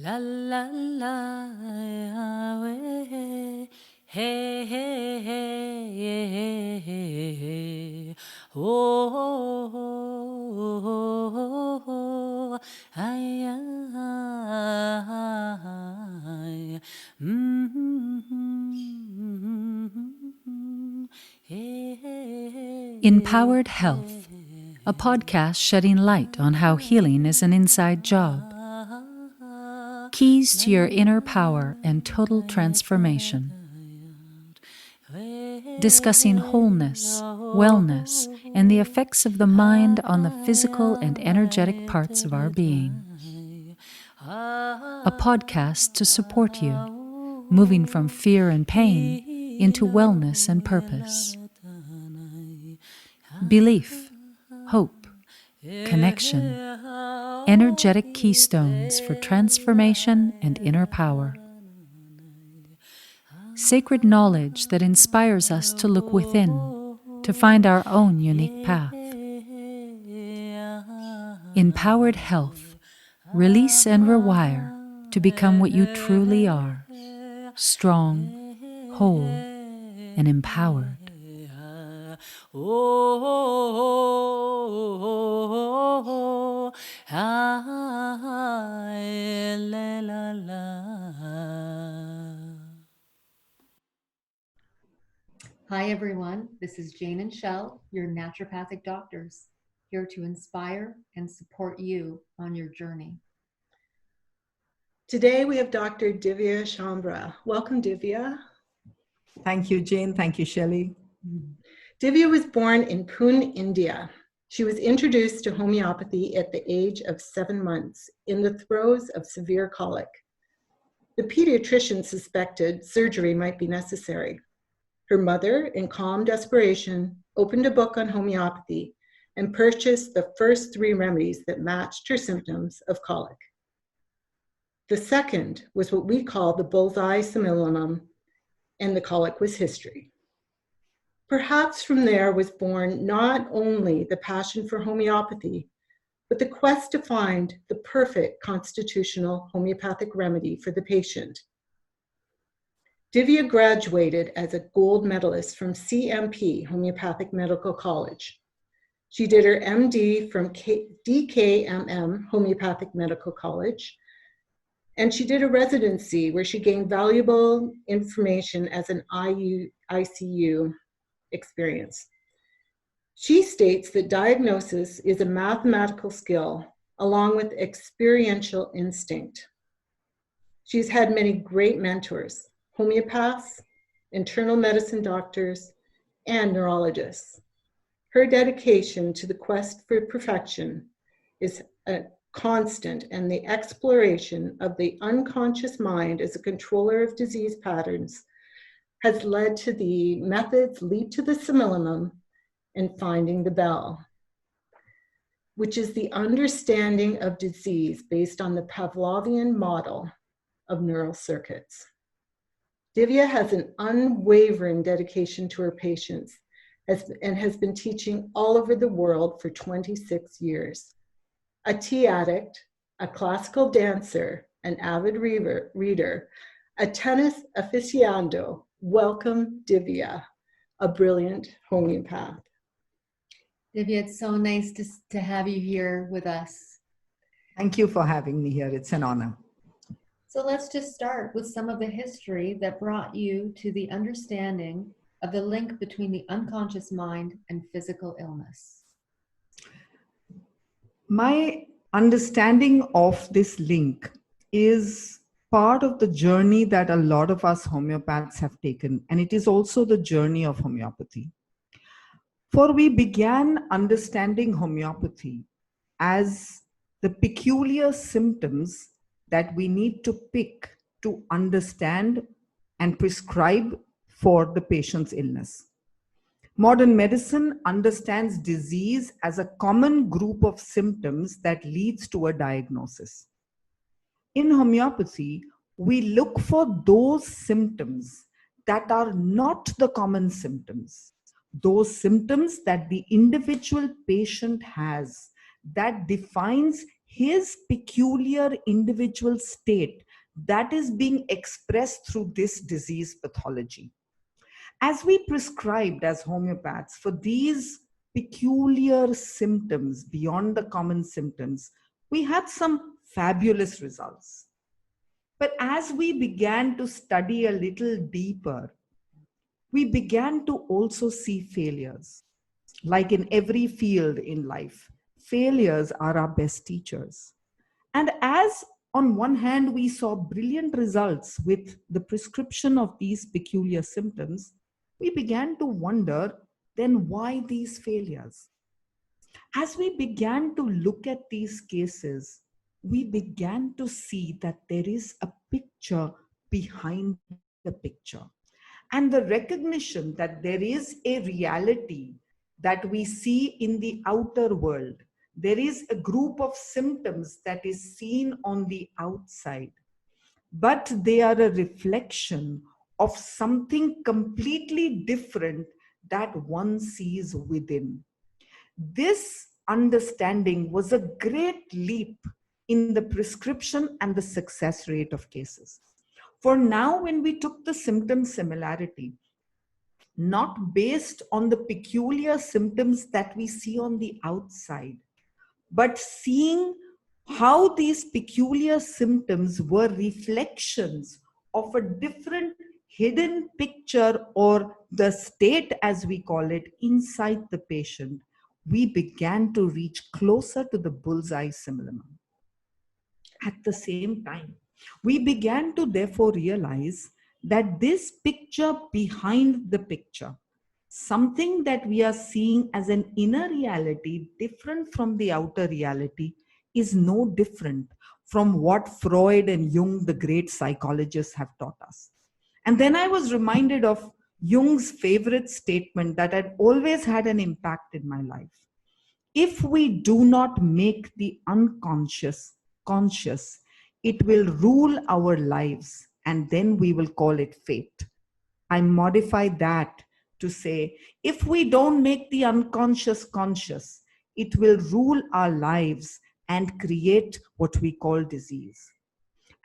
La la la, hey, hey, hey, hey, oh, ay, ay, Empowered Health, a podcast shedding light on how healing is an inside job. Keys to your inner power and total transformation. Discussing wholeness, wellness, and the effects of the mind on the physical and energetic parts of our being. A podcast to support you, moving from fear and pain into wellness and purpose. Belief, hope, connection, energetic keystones for transformation and inner power. Sacred knowledge that inspires us to look within, to find our own unique path. Empowered Health, release and rewire to become what you truly are, strong, whole, and empowered. Hi everyone, this is Jayne and Shel, your naturopathic doctors, here to inspire and support you on your journey. Today we have Dr. Divya Chhabra. Welcome, Divya. Thank you, Jayne. Thank you, Shelley. Divya was born in Pune, India. She was introduced to homeopathy at the age of 7 months in the throes of severe colic. The pediatrician suspected surgery might be necessary. Her mother, in calm desperation, opened a book on homeopathy and purchased the first 3 remedies that matched her symptoms of colic. The second was what we call the bullseye simillimum, and the colic was history. Perhaps from there was born not only the passion for homeopathy, but the quest to find the perfect constitutional homeopathic remedy for the patient. Divya graduated as a gold medalist from CMP, Homeopathic Medical College. She did her MD from DKMM, Homeopathic Medical College, and she did a residency where she gained valuable information as an ICU experience. She states that diagnosis is a mathematical skill along with experiential instinct. She's had many great mentors, homeopaths, internal medicine doctors, and neurologists. Her dedication to the quest for perfection is a constant, and the exploration of the unconscious mind as a controller of disease patterns has led to the methods lead to the simillimum and finding the bell, which is the understanding of disease based on the Pavlovian model of neural circuits. Divya has an unwavering dedication to her patients and has been teaching all over the world for 26 years. A tea addict, a classical dancer, an avid reader, a tennis aficionado. Welcome, Divya, a brilliant homeopath. Divya, it's so nice to have you here with us. Thank you for having me here. It's an honor. So let's just start with some of the history that brought you to the understanding of the link between the unconscious mind and physical illness. My understanding of this link is part of the journey that a lot of us homeopaths have taken, and it is also the journey of homeopathy. For we began understanding homeopathy as the peculiar symptoms that we need to pick to understand and prescribe for the patient's illness. Modern medicine understands disease as a common group of symptoms that leads to a diagnosis. In homeopathy, we look for those symptoms that are not the common symptoms, those symptoms that the individual patient has that defines his peculiar individual state that is being expressed through this disease pathology. As we prescribed as homeopaths for these peculiar symptoms beyond the common symptoms, we had some fabulous results. But as we began to study a little deeper, we began to also see failures. Like in every field in life, failures are our best teachers. And as on one hand, we saw brilliant results with the prescription of these peculiar symptoms, we began to wonder then why these failures? As we began to look at these cases, we began to see that there is a picture behind the picture. And the recognition that there is a reality that we see in the outer world. There is a group of symptoms that is seen on the outside, but they are a reflection of something completely different that one sees within. This understanding was a great leap in the prescription and the success rate of cases. For now, when we took the symptom similarity, not based on the peculiar symptoms that we see on the outside, but seeing how these peculiar symptoms were reflections of a different hidden picture or the state, as we call it, inside the patient, we began to reach closer to the bullseye simillimum. At the same time, we began to therefore realize that this picture behind the picture, something that we are seeing as an inner reality different from the outer reality, is no different from what Freud and Jung, the great psychologists, have taught us. And then I was reminded of Jung's favorite statement that had always had an impact in my life. If we do not make the unconscious conscious, it will rule our lives, and then we will call it fate. I modify that to say, if we don't make the unconscious conscious, it will rule our lives and create what we call disease.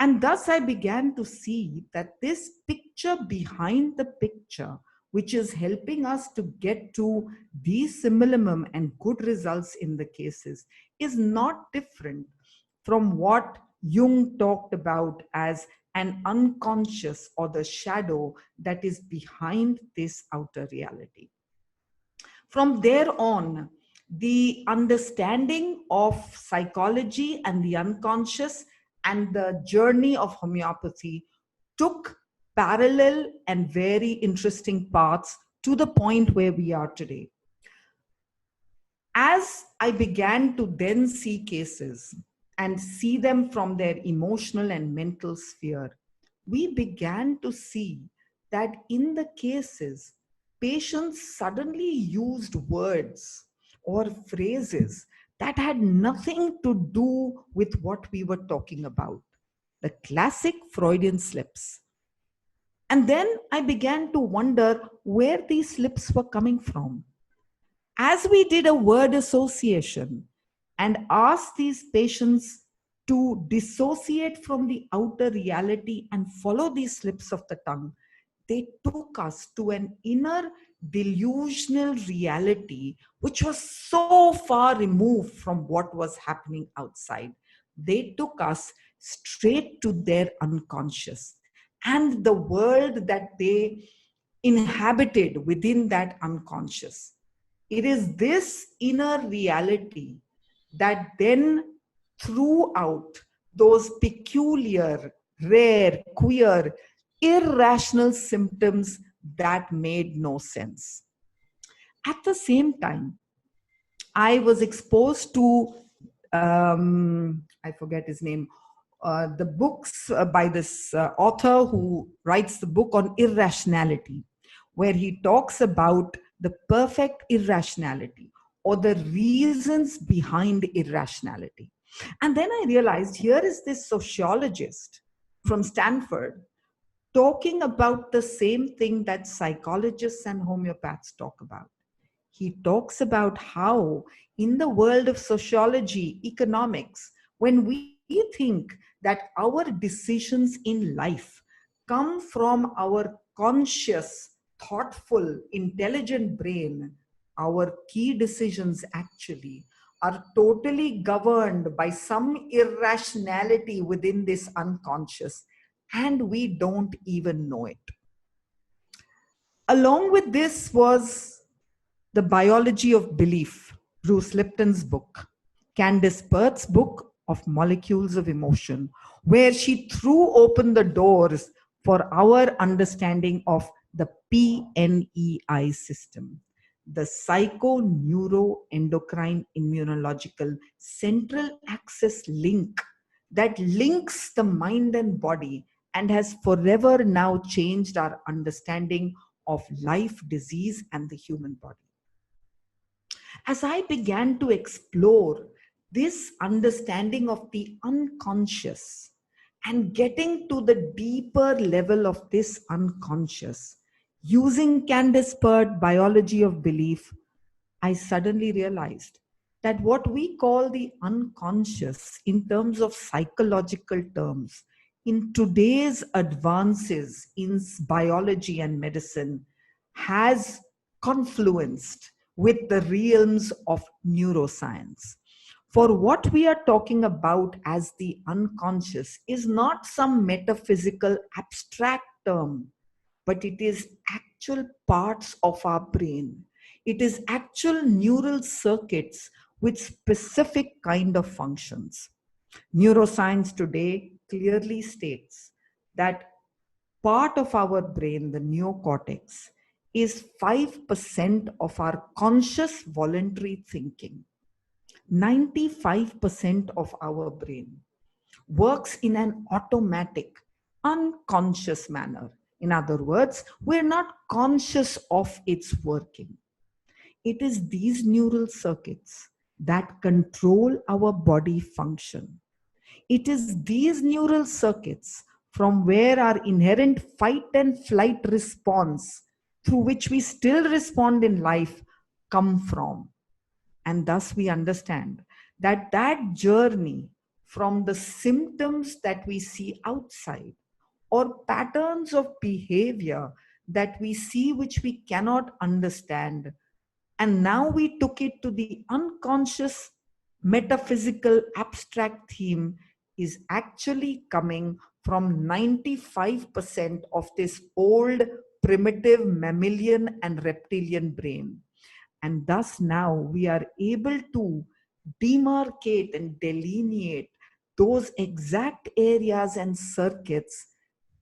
And thus I began to see that this picture behind the picture, which is helping us to get to the simillimum and good results in the cases, is not different from what Jung talked about as an unconscious or the shadow that is behind this outer reality. From there on, the understanding of psychology and the unconscious and the journey of homeopathy took parallel and very interesting paths to the point where we are today. As I began to then see cases and see them from their emotional and mental sphere, we began to see that in the cases, patients suddenly used words or phrases that had nothing to do with what we were talking about. The classic Freudian slips. And then I began to wonder where these slips were coming from. As we did a word association and asked these patients to dissociate from the outer reality and follow these slips of the tongue, they took us to an inner delusional reality which was so far removed from what was happening outside. They took us straight to their unconscious and the world that they inhabited within that unconscious. It is this inner reality that then threw out those peculiar, rare, queer, irrational symptoms that made no sense. At the same time, I was exposed to, I forget his name, the books by this author who writes the book on irrationality, where he talks about the perfect irrationality or the reasons behind irrationality. And then I realized here is this sociologist from Stanford talking about the same thing that psychologists and homeopaths talk about. He talks about how in the world of sociology, economics, When we think that our decisions in life come from our conscious, thoughtful, intelligent brain, our key decisions actually are totally governed by some irrationality within this unconscious, and we don't even know it. Along with this was The Biology of Belief, Bruce Lipton's book, Candace Pert's book of Molecules of Emotion, where she threw open the doors for our understanding of the PNEI system, the psycho-neuro-endocrine immunological central axis link that links the mind and body and has forever now changed our understanding of life, disease, and the human body. As I began to explore this understanding of the unconscious and getting to the deeper level of this unconscious, using Candace Pert Biology of Belief, I suddenly realized that what we call the unconscious in terms of psychological terms, in today's advances in biology and medicine, has confluenced with the realms of neuroscience. For what we are talking about as the unconscious is not some metaphysical abstract term, but it is actual parts of our brain. It is actual neural circuits with specific kind of functions. Neuroscience today clearly states that part of our brain, the neocortex, is 5% of our conscious voluntary thinking. 95% of our brain works in an automatic, unconscious manner. In other words, we're not conscious of its working. It is these neural circuits that control our body function. It is these neural circuits from where our inherent fight and flight response, through which we still respond in life, come from. And thus we understand that that journey from the symptoms that we see outside or patterns of behavior that we see which we cannot understand, and now we took it to the unconscious metaphysical abstract theme, is actually coming from 95% of this old primitive mammalian and reptilian brain. And thus now we are able to demarcate and delineate those exact areas and circuits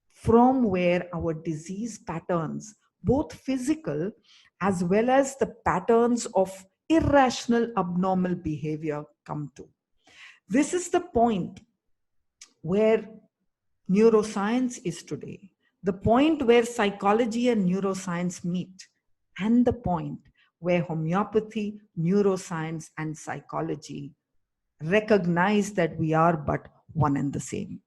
from where our disease patterns, both physical as well as the patterns of irrational abnormal behavior, come to. This is the point where neuroscience is today, the point where psychology and neuroscience meet, and the point where homeopathy, neuroscience, and psychology recognize that we are but one and the same.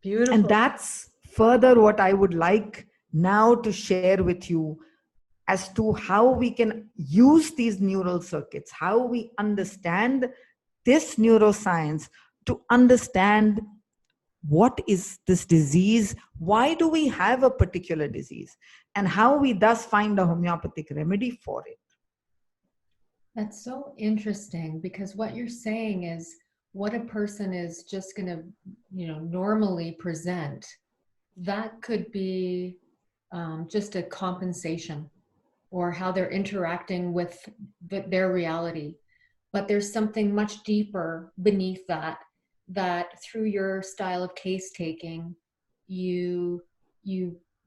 Beautiful. And that's further what I would like now to share with you as to how we can use these neural circuits, how we understand this neuroscience to understand what is this disease, why do we have a particular disease, and how we thus find a homeopathic remedy for it. That's so interesting, because what you're saying is what a person is just going to, normally present, that could be just a compensation or how they're interacting with their reality. But there's something much deeper beneath that through your style of case taking, you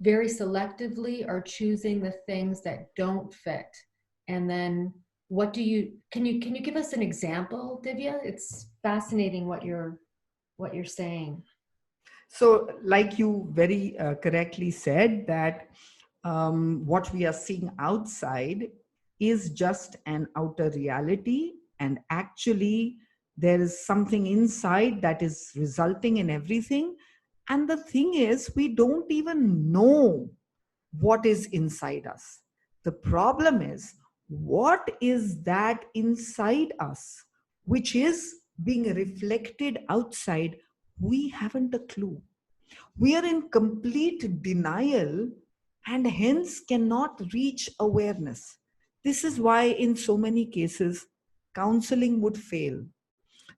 very selectively are choosing the things that don't fit. And then can you give us an example, Divya? It's fascinating what you're saying. So, like you very correctly said, that what we are seeing outside is just an outer reality, and actually there is something inside that is resulting in everything. And the thing is, we don't even know what is inside us. The problem is, what is that inside us which is being reflected outside, we haven't a clue. We are in complete denial and hence cannot reach awareness. This is why, in so many cases, counseling would fail.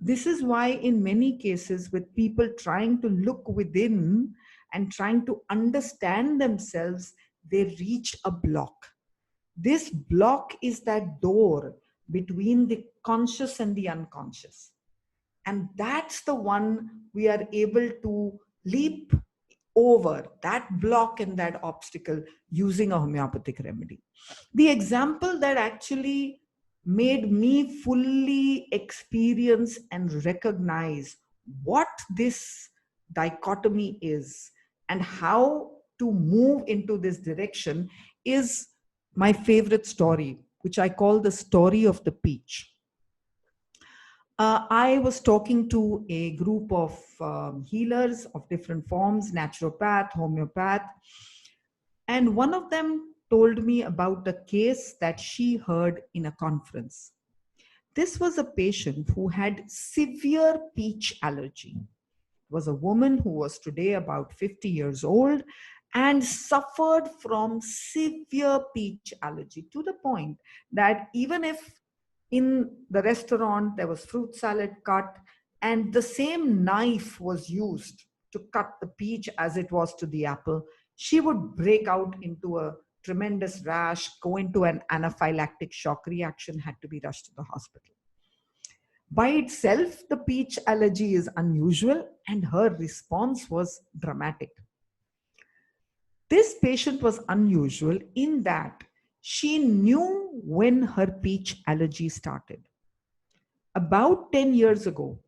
This is why, in many cases, with people trying to look within and trying to understand themselves, they reach a block. This block is that door between the conscious and the unconscious. And that's the one we are able to leap over, that block and that obstacle, using a homeopathic remedy. The example that actually made me fully experience and recognize what this dichotomy is and how to move into this direction is my favorite story, which I call the story of the peach. I was talking to a group of healers of different forms, naturopath, homeopath, and one of them told me about a case that she heard in a conference. This was a patient who had severe peach allergy. It was a woman who was today about 50 years old and suffered from severe peach allergy, to the point that even if in the restaurant there was fruit salad cut and the same knife was used to cut the peach as it was to the apple, she would break out into a tremendous rash, go into an anaphylactic shock reaction, had to be rushed to the hospital. By itself, the peach allergy is unusual, and her response was dramatic. This patient was unusual in that she knew when her peach allergy started. About 10 years ago,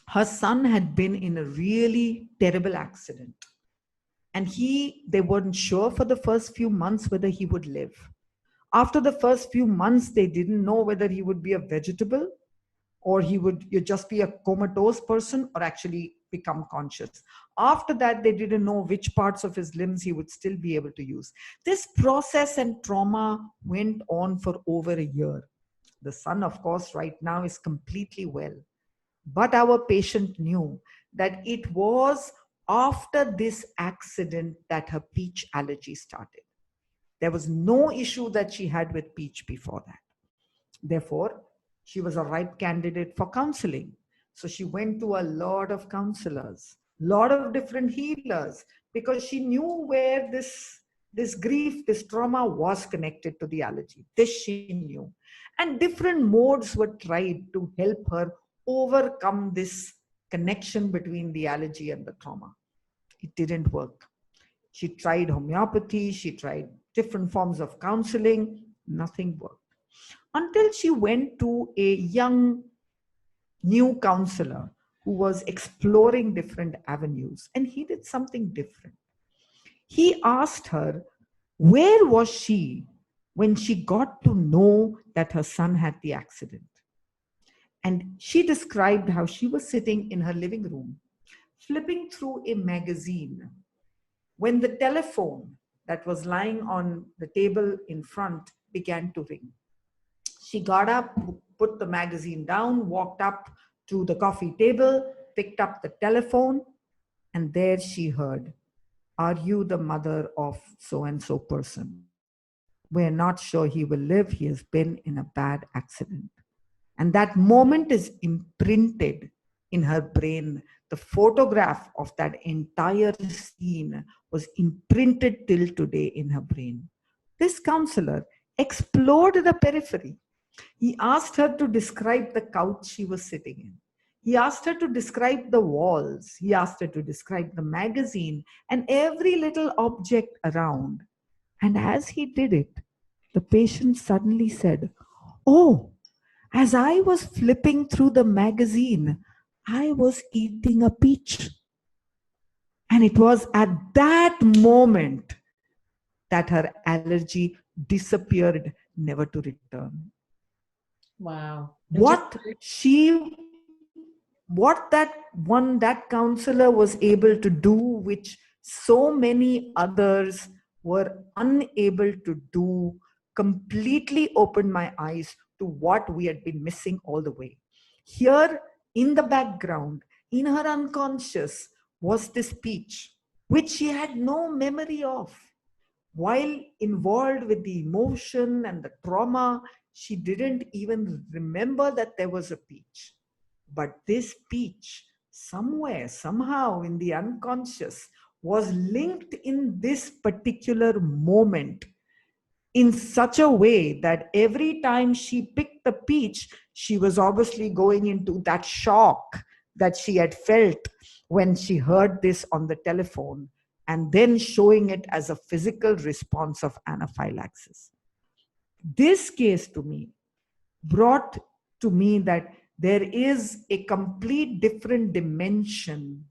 her son had been in a really terrible accident. And they weren't sure for the first few months whether he would live. After the first few months, they didn't know whether he would be a vegetable or he would just be a comatose person or actually become conscious. After that, they didn't know which parts of his limbs he would still be able to use. This process and trauma went on for over a year. The son, of course, right now is completely well. But our patient knew that it was after this accident that her peach allergy started. There was no issue that she had with peach before that. Therefore, she was a right candidate for counseling. So she went to a lot of counselors, lot of different healers, because she knew where this grief, this trauma was connected to the allergy. This she knew. And different modes were tried to help her overcome this connection between the allergy and the trauma. It didn't work. She tried homeopathy, she tried different forms of counseling, nothing worked. Until she went to a young new counselor who was exploring different avenues, and he did something different. He asked her, where was she when she got to know that her son had the accident? And she described how she was sitting in her living room, flipping through a magazine, when the telephone that was lying on the table in front began to ring. She got up, put the magazine down, walked up to the coffee table, picked up the telephone, and there she heard, "Are you the mother of so-and-so person? We're not sure he will live. He has been in a bad accident." And that moment is imprinted in her brain. The photograph of that entire scene was imprinted till today in her brain. This counselor explored the periphery. He asked her to describe the couch she was sitting in. He asked her to describe the walls. He asked her to describe the magazine and every little object around. And as he did it, the patient suddenly said, "Oh, as I was flipping through the magazine, I was eating a peach." And it was at that moment that her allergy disappeared, never to return. Wow. What that counselor was able to do, which so many others were unable to do, completely opened my eyes to what we had been missing all the way. Here in the background, in her unconscious, was this peach, which she had no memory of. While involved with the emotion and the trauma, she didn't even remember that there was a peach. But this peach, somewhere, somehow in the unconscious, was linked in this particular moment in such a way that every time she picked the peach, she was obviously going into that shock that she had felt when she heard this on the telephone, and then showing it as a physical response of anaphylaxis. This case to me brought to me that there is a complete different dimension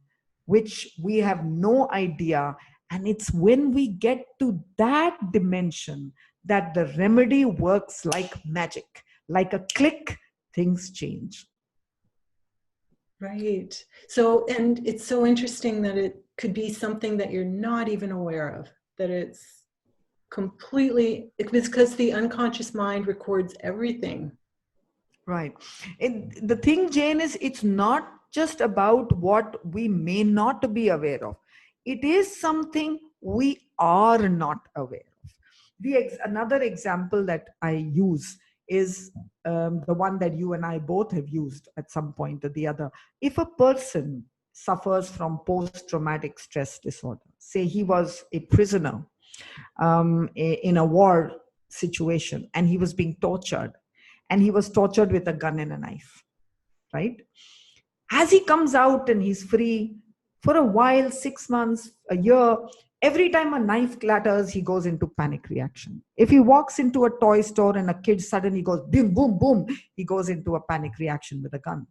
which we have no idea. And it's when we get to that dimension that the remedy works like magic. Like a click, things change. Right. So, and it's so interesting that it could be something that you're not even aware of, that it's completely, because the unconscious mind records everything. Right. And the thing, Jane, is it's not just about what we may not be aware of. It is something we are not aware of. Another example that I use is the one that you and I both have used at some point or the other. If a person suffers from post-traumatic stress disorder, say he was a prisoner in a war situation and he was being tortured, and he was tortured with a gun and a knife, right? As he comes out and he's free, for a while, 6 months, a year, every time a knife clatters, he goes into panic reaction. If he walks into a toy store and a kid suddenly goes boom, boom, boom, he goes into a panic reaction with a gun,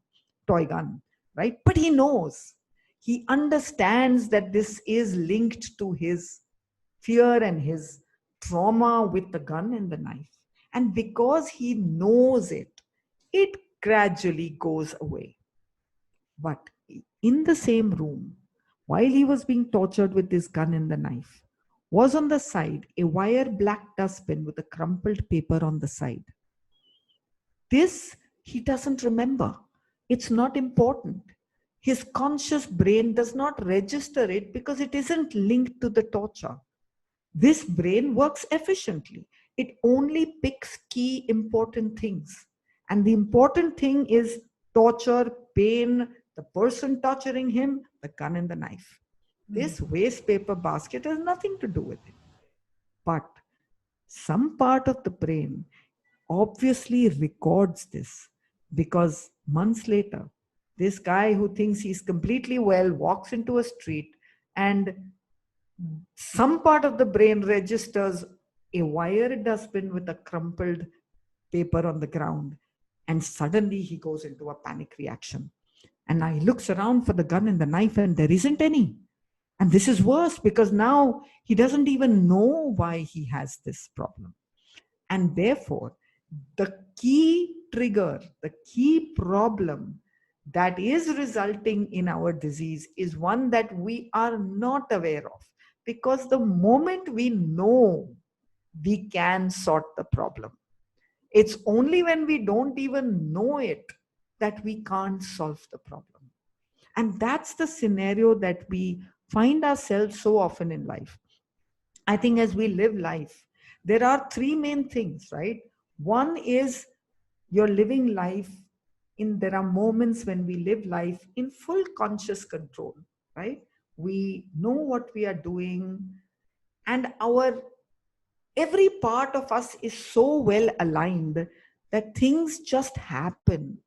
toy gun, right? But he knows, he understands that this is linked to his fear and his trauma with the gun and the knife. And because he knows it, it gradually goes away. But in the same room, while he was being tortured with this gun and the knife, was on the side a wire black dustbin with a crumpled paper on the side. This he doesn't remember. It's not important. His conscious brain does not register it because it isn't linked to the torture. This brain works efficiently. It only picks key important things. And the important thing is torture, pain, the person torturing him, the gun and the knife. This waste paper basket has nothing to do with it. But some part of the brain obviously records this, because months later, this guy who thinks he's completely well walks into a street, and some part of the brain registers a wire dustbin with a crumpled paper on the ground, and suddenly he goes into a panic reaction. And he looks around for the gun and the knife, and there isn't any. And this is worse because now he doesn't even know why he has this problem. And therefore, the key trigger, the key problem that is resulting in our disease is one that we are not aware of. Because the moment we know, we can sort the problem. It's only when we don't even know it that we can't solve the problem. And that's the scenario that we find ourselves so often in life. I think as we live life, there are three main things, right? One is you're living life there are moments when we live life in full conscious control, right? We know what we are doing, and every part of us is so well aligned that things just happen.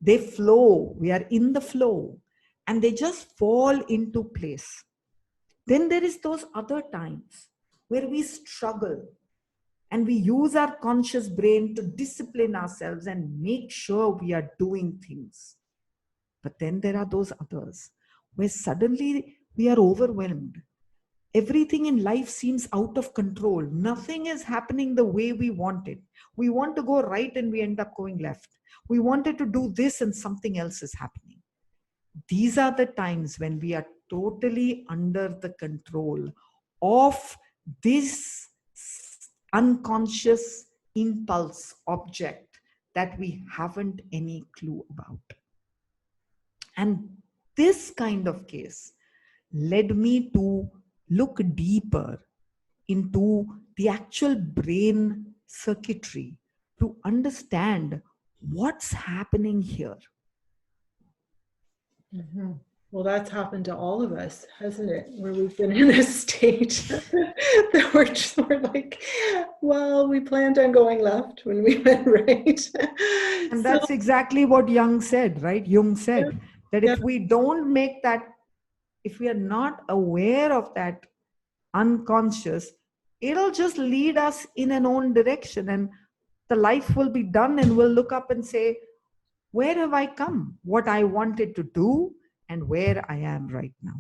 They flow. We are in the flow, and they just fall into place. Then there is those other times where we struggle and we use our conscious brain to discipline ourselves and make sure we are doing things. But then there are those others where suddenly we are overwhelmed. Everything in life seems out of control. Nothing is happening the way we want it. We want to go right and we end up going left. We wanted to do this and something else is happening. These are the times when we are totally under the control of this unconscious impulse object that we haven't any clue about. And this kind of case led me to look deeper into the actual brain circuitry to understand what's happening here. Mm-hmm. Well, that's happened to all of us, hasn't it? Where we've been in this state that we're like, well, we planned on going left when we went right. And that's exactly what Jung said, right? Jung said that if we don't make that, if we are not aware of that unconscious, it'll just lead us in an own direction, and the life will be done, and we'll look up and say, where have I come? What I wanted to do and where I am right now.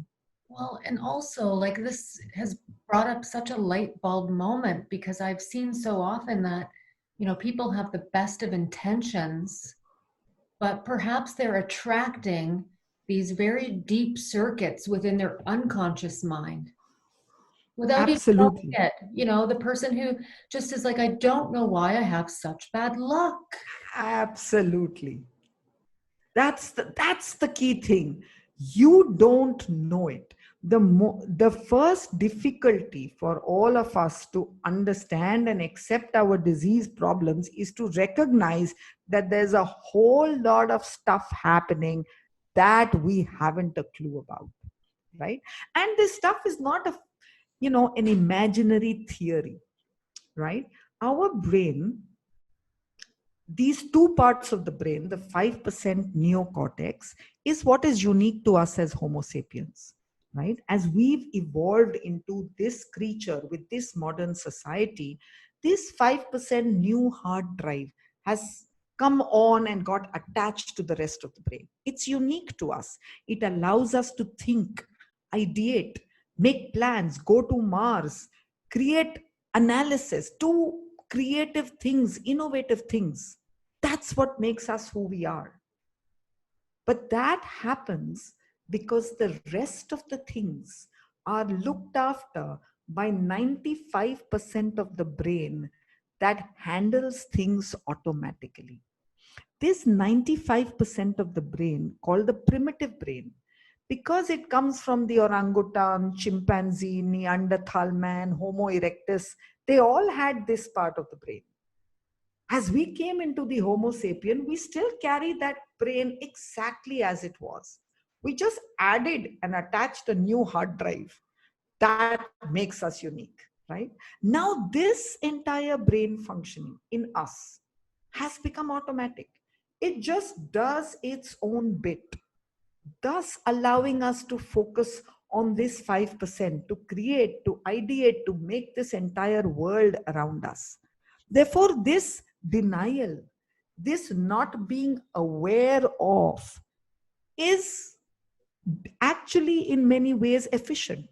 Well, and also, like, this has brought up such a light bulb moment, because I've seen so often that, people have the best of intentions, but perhaps they're attracting these very deep circuits within their unconscious mind without even knowing Absolutely. it. The person who just is like, I don't know why I have such bad luck. Absolutely. That's the key thing. You don't know it. The first difficulty for all of us to understand and accept our disease problems is to recognize that there's a whole lot of stuff happening that we haven't a clue about, right? And this stuff is not an imaginary theory, right? Our brain, these two parts of the brain, the 5% neocortex, is what is unique to us as Homo sapiens, right? As we've evolved into this creature with this modern society, this 5% new hard drive has come on and got attached to the rest of the brain. It's unique to us. It allows us to think, ideate, make plans, go to Mars, create analysis, do creative things, innovative things. That's what makes us who we are. But that happens because the rest of the things are looked after by 95% of the brain that handles things automatically. This 95% of the brain, called the primitive brain, because it comes from the orangutan, chimpanzee, Neanderthal man, Homo erectus, they all had this part of the brain. As we came into the Homo sapien, we still carry that brain exactly as it was. We just added and attached a new hard drive. That makes us unique, right? Now, this entire brain functioning in us has become automatic. It just does its own bit, thus allowing us to focus on this 5%, to create, to ideate, to make this entire world around us. Therefore, this denial, this not being aware of, is actually in many ways efficient.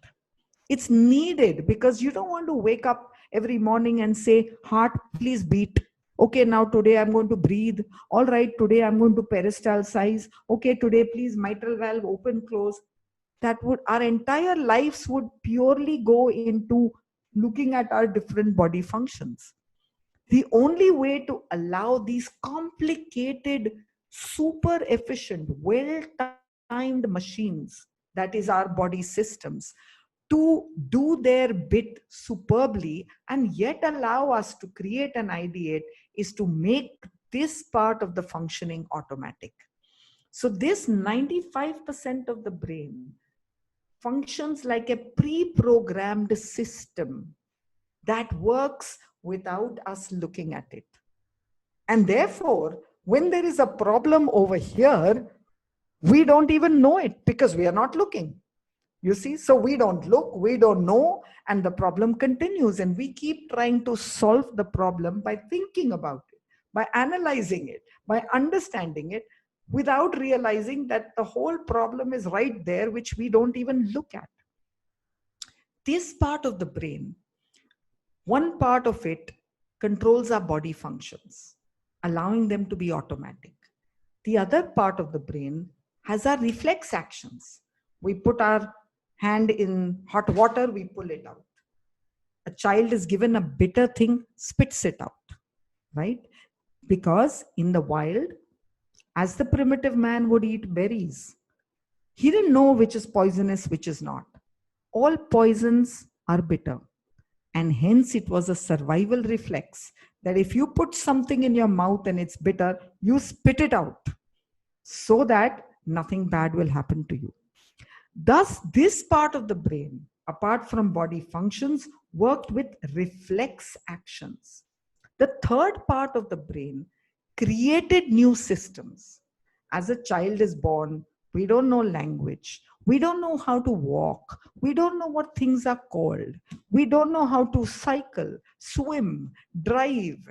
It's needed because you don't want to wake up every morning and say, heart, please beat. Okay, now today I'm going to breathe. All right, today I'm going to peristalsize. Okay, today please mitral valve open, close. That would, our entire lives would purely go into looking at our different body functions. The only way to allow these complicated, super efficient, well-timed machines, that is our body systems, to do their bit superbly and yet allow us to create an ideate, is to make this part of the functioning automatic. So this 95% of the brain functions like a pre-programmed system that works without us looking at it. And therefore, when there is a problem over here, we don't even know it because we are not looking. You see, so we don't look, we don't know, and the problem continues. And we keep trying to solve the problem by thinking about it, by analyzing it, by understanding it, without realizing that the whole problem is right there, which we don't even look at. This part of the brain, one part of it controls our body functions, allowing them to be automatic. The other part of the brain has our reflex actions. We put our hand in hot water, we pull it out. A child is given a bitter thing, spits it out, right? Because in the wild, as the primitive man would eat berries, He didn't know which is poisonous, which is not. All poisons are bitter. And hence it was a survival reflex that if you put something in your mouth and it's bitter, you spit it out so that nothing bad will happen to you. Thus, this part of the brain, apart from body functions, worked with reflex actions. The third part of the brain created new systems. As a child is born, we don't know language. We don't know how to walk. We don't know what things are called. We don't know how to cycle, swim, drive.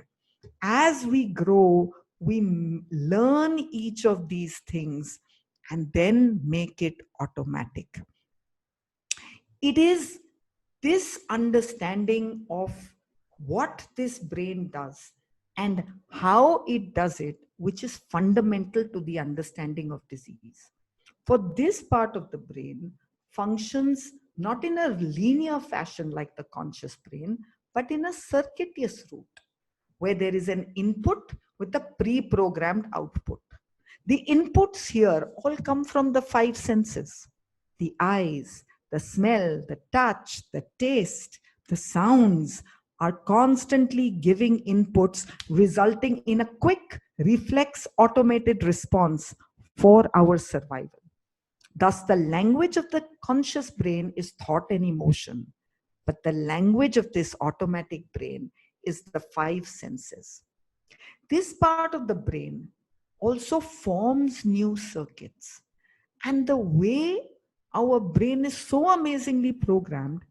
As we grow, we learn each of these things and then make it automatic. It is this understanding of what this brain does and how it does it, which is fundamental to the understanding of disease. For this part of the brain functions not in a linear fashion like the conscious brain, but in a circuitous route where there is an input with a pre-programmed output. The inputs here all come from the five senses: the eyes, the smell, the touch, the taste, the sounds are constantly giving inputs, resulting in a quick, reflex, automated response for our survival. Thus, the language of the conscious brain is thought and emotion, but the language of this automatic brain is the five senses. This part of the brain also forms new circuits. And the way our brain is so amazingly programmed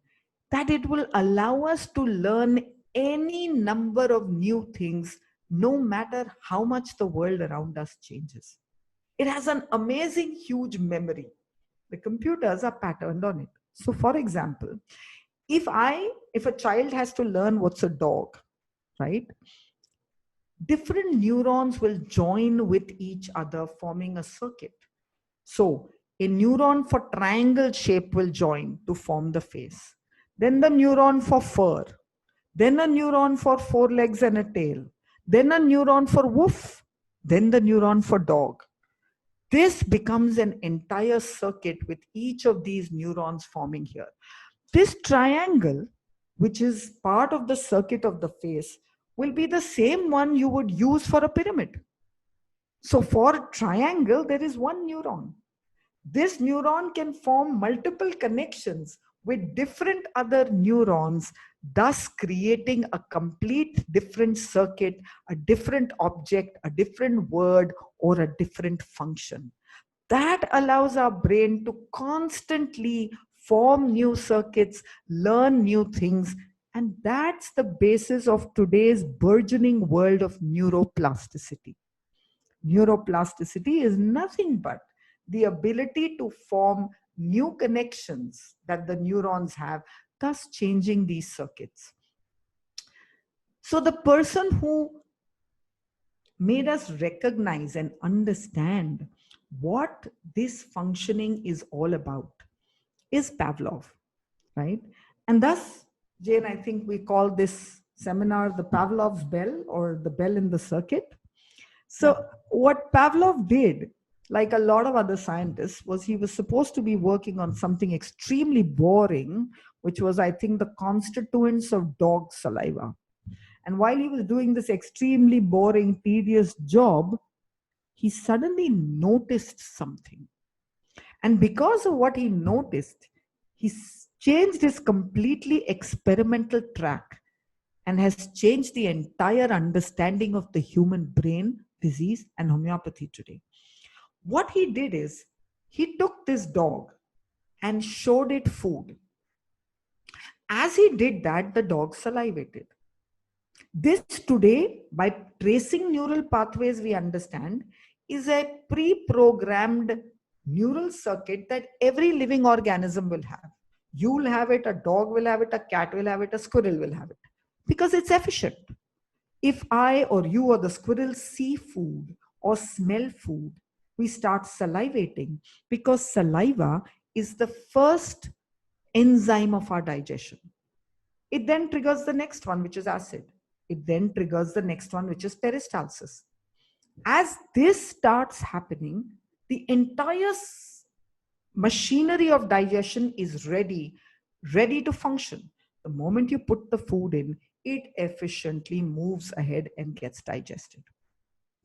that it will allow us to learn any number of new things, no matter how much the world around us changes. It has an amazing, huge memory. The computers are patterned on it. So, for example, if a child has to learn what's a dog, right? Different neurons will join with each other, forming a circuit. So a neuron for triangle shape will join to form the face. Then the neuron for fur. Then a neuron for four legs and a tail. Then a neuron for woof. Then the neuron for dog. This becomes an entire circuit with each of these neurons forming here. This triangle, which is part of the circuit of the face, will be the same one you would use for a pyramid. So for a triangle, there is one neuron. This neuron can form multiple connections with different other neurons, thus creating a complete different circuit, a different object, a different word, or a different function. That allows our brain to constantly form new circuits, learn new things, and that's the basis of today's burgeoning world of neuroplasticity. Neuroplasticity is nothing but the ability to form new connections that the neurons have, thus changing these circuits. So the person who made us recognize and understand what this functioning is all about is Pavlov, right? And thus, Jayne, I think we call this seminar the Pavlov's bell, or the bell in the circuit. So what Pavlov did, like a lot of other scientists, was he was supposed to be working on something extremely boring, which was, I think, the constituents of dog saliva. And while he was doing this extremely boring, tedious job, he suddenly noticed something. And because of what he noticed, he changed his completely experimental track and has changed the entire understanding of the human brain, disease, and homeopathy today. What he did is, he took this dog and showed it food. As he did that, the dog salivated. This today, by tracing neural pathways, we understand, is a pre-programmed neural circuit that every living organism will have. You will have it, a dog will have it, a cat will have it, a squirrel will have it, because it's efficient. If I or you or the squirrel see food or smell food, we start salivating, because saliva is the first enzyme of our digestion. It then triggers the next one, which is acid. It then triggers the next one, which is peristalsis. As this starts happening, the entire machinery of digestion is ready to function. The moment you put the food in, it efficiently moves ahead and gets digested.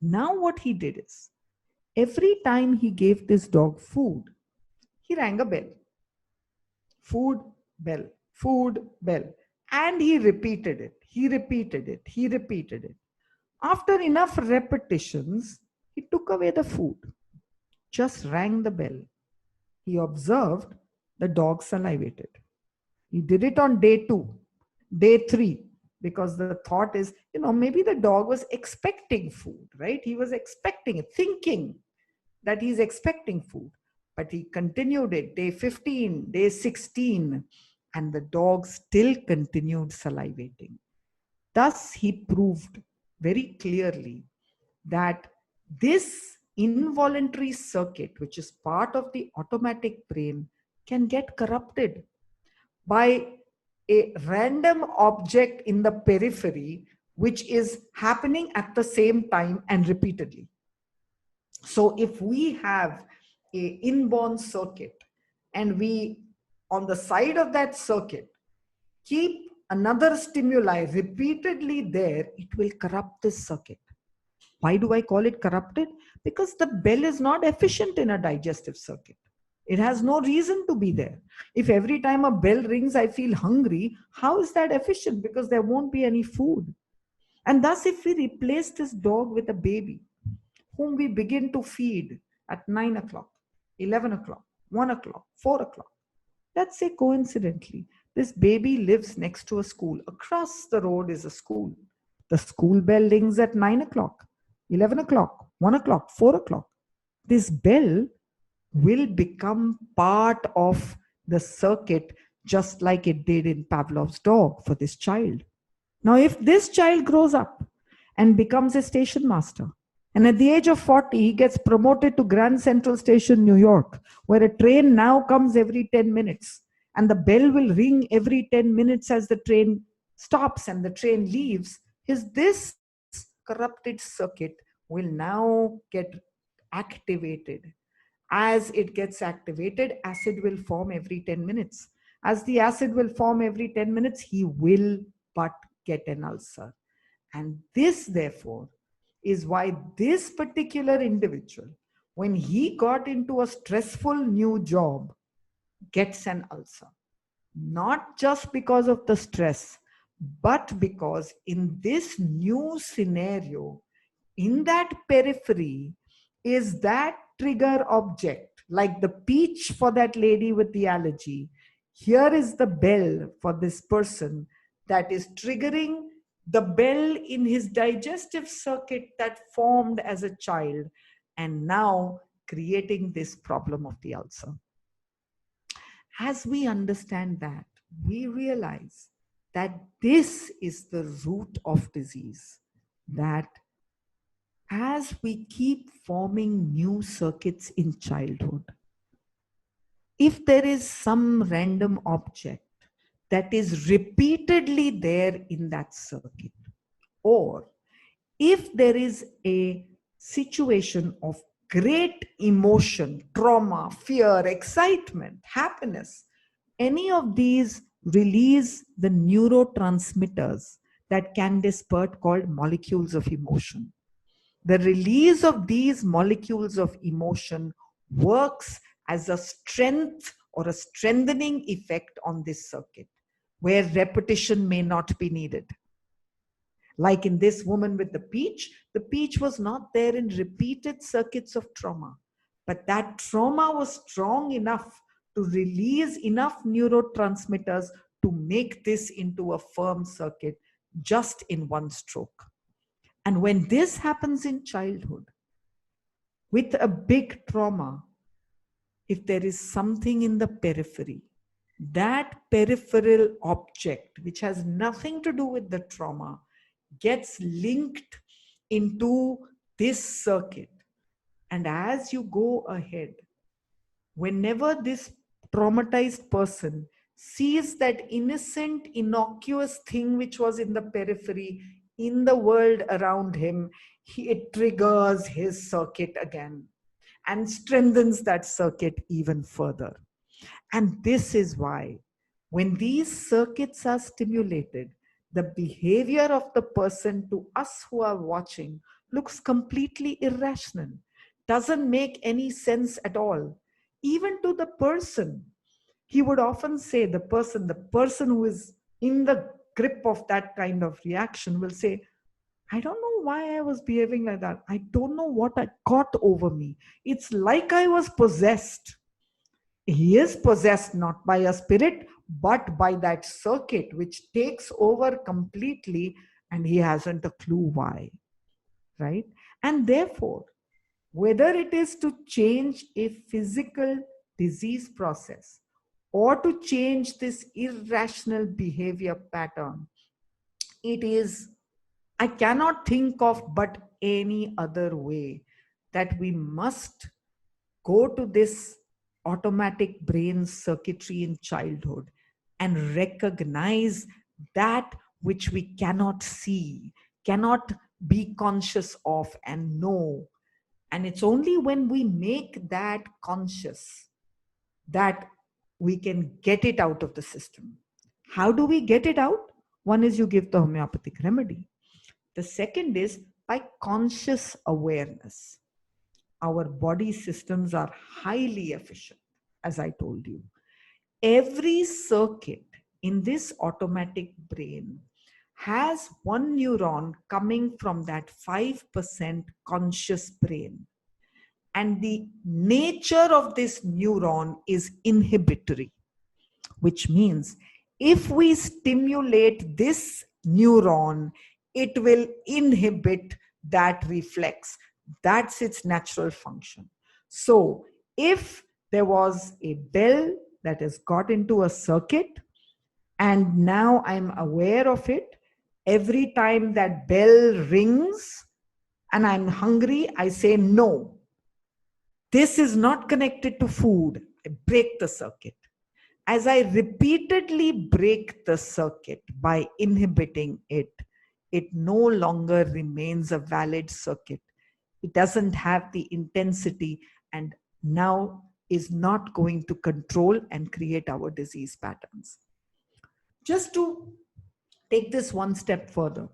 Now what he did is, every time he gave this dog food, he rang a bell. Food, bell, food, bell. And he repeated it. He repeated it. He repeated it. After enough repetitions, he took away the food, just rang the bell. He observed the dog salivated. He did it on day 2, day 3, because the thought is, maybe the dog was expecting food, right? He was expecting it, thinking that he's expecting food. But he continued it, day 15, day 16, and the dog still continued salivating. Thus, he proved very clearly that this involuntary circuit, which is part of the automatic brain, can get corrupted by a random object in the periphery, which is happening at the same time and repeatedly. So if we have an inborn circuit and we, on the side of that circuit, keep another stimuli repeatedly there, it will corrupt this circuit. Why do I call it corrupted? Because the bell is not efficient in a digestive circuit. It has no reason to be there. If every time a bell rings, I feel hungry, how is that efficient? Because there won't be any food. And thus, if we replace this dog with a baby, whom we begin to feed at 9 o'clock, 11 o'clock, 1 o'clock, 4 o'clock, let's say coincidentally, this baby lives next to a school. Across the road is a school. The school bell rings at 9 o'clock, 11 o'clock, 1 o'clock, 4 o'clock. This bell will become part of the circuit, just like it did in Pavlov's dog for this child. Now, if this child grows up and becomes a station master, and at the age of 40, he gets promoted to Grand Central Station, New York, where a train now comes every 10 minutes, and the bell will ring every 10 minutes as the train stops and the train leaves, this corrupted circuit will now get activated. As it gets activated, acid will form every 10 minutes. As the acid will form every 10 minutes, he will but get an ulcer. And this, therefore, is why this particular individual, when he got into a stressful new job, gets an ulcer. Not just because of the stress, but because in this new scenario, in that periphery, is that trigger object, like the peach for that lady with the allergy. Here is the bell for this person that is triggering the bell in his digestive circuit that formed as a child and now creating this problem of the ulcer. As we understand that, we realize that this is the root of disease, that as we keep forming new circuits in childhood, if there is some random object that is repeatedly there in that circuit, or if there is a situation of great emotion, trauma, fear, excitement, happiness, any of these release the neurotransmitters that Candice Pert called molecules of emotion. The release of these molecules of emotion works as a strength or a strengthening effect on this circuit, where repetition may not be needed. Like in this woman with the peach was not there in repeated circuits of trauma, but that trauma was strong enough to release enough neurotransmitters to make this into a firm circuit just in one stroke. And when this happens in childhood, with a big trauma, if there is something in the periphery, that peripheral object, which has nothing to do with the trauma, gets linked into this circuit. And as you go ahead, whenever this traumatized person sees that innocent, innocuous thing which was in the periphery, in the world around him, it triggers his circuit again. and strengthens that circuit even further. And this is why when these circuits are stimulated, the behavior of the person to us who are watching looks completely irrational, doesn't make any sense at all. Even to the person, he would often say, the person who is in the grip of that kind of reaction will say, I don't know why I was behaving like that. I don't know what I caught over me. It's like I was possessed. He is possessed not by a spirit, but by that circuit which takes over completely, and he hasn't a clue why. Right? And therefore, whether it is to change a physical disease process or to change this irrational behavior pattern, it is, I cannot think of but any other way that we must go to this automatic brain circuitry in childhood and recognize that which we cannot see, cannot be conscious of and know. And it's only when we make that conscious that we can get it out of the system. How do we get it out? One is you give the homeopathic remedy. The second is by conscious awareness. Our body systems are highly efficient, as I told you. Every circuit in this automatic brain has one neuron coming from that 5% conscious brain. And the nature of this neuron is inhibitory, which means if we stimulate this neuron, it will inhibit that reflex. That's its natural function. So if there was a bell that has got into a circuit, and now I'm aware of it, every time that bell rings and I'm hungry, I say, no, this is not connected to food. I break the circuit. As I repeatedly break the circuit by inhibiting it, it no longer remains a valid circuit. It doesn't have the intensity and now is not going to control and create our disease patterns. Just to take this one step further,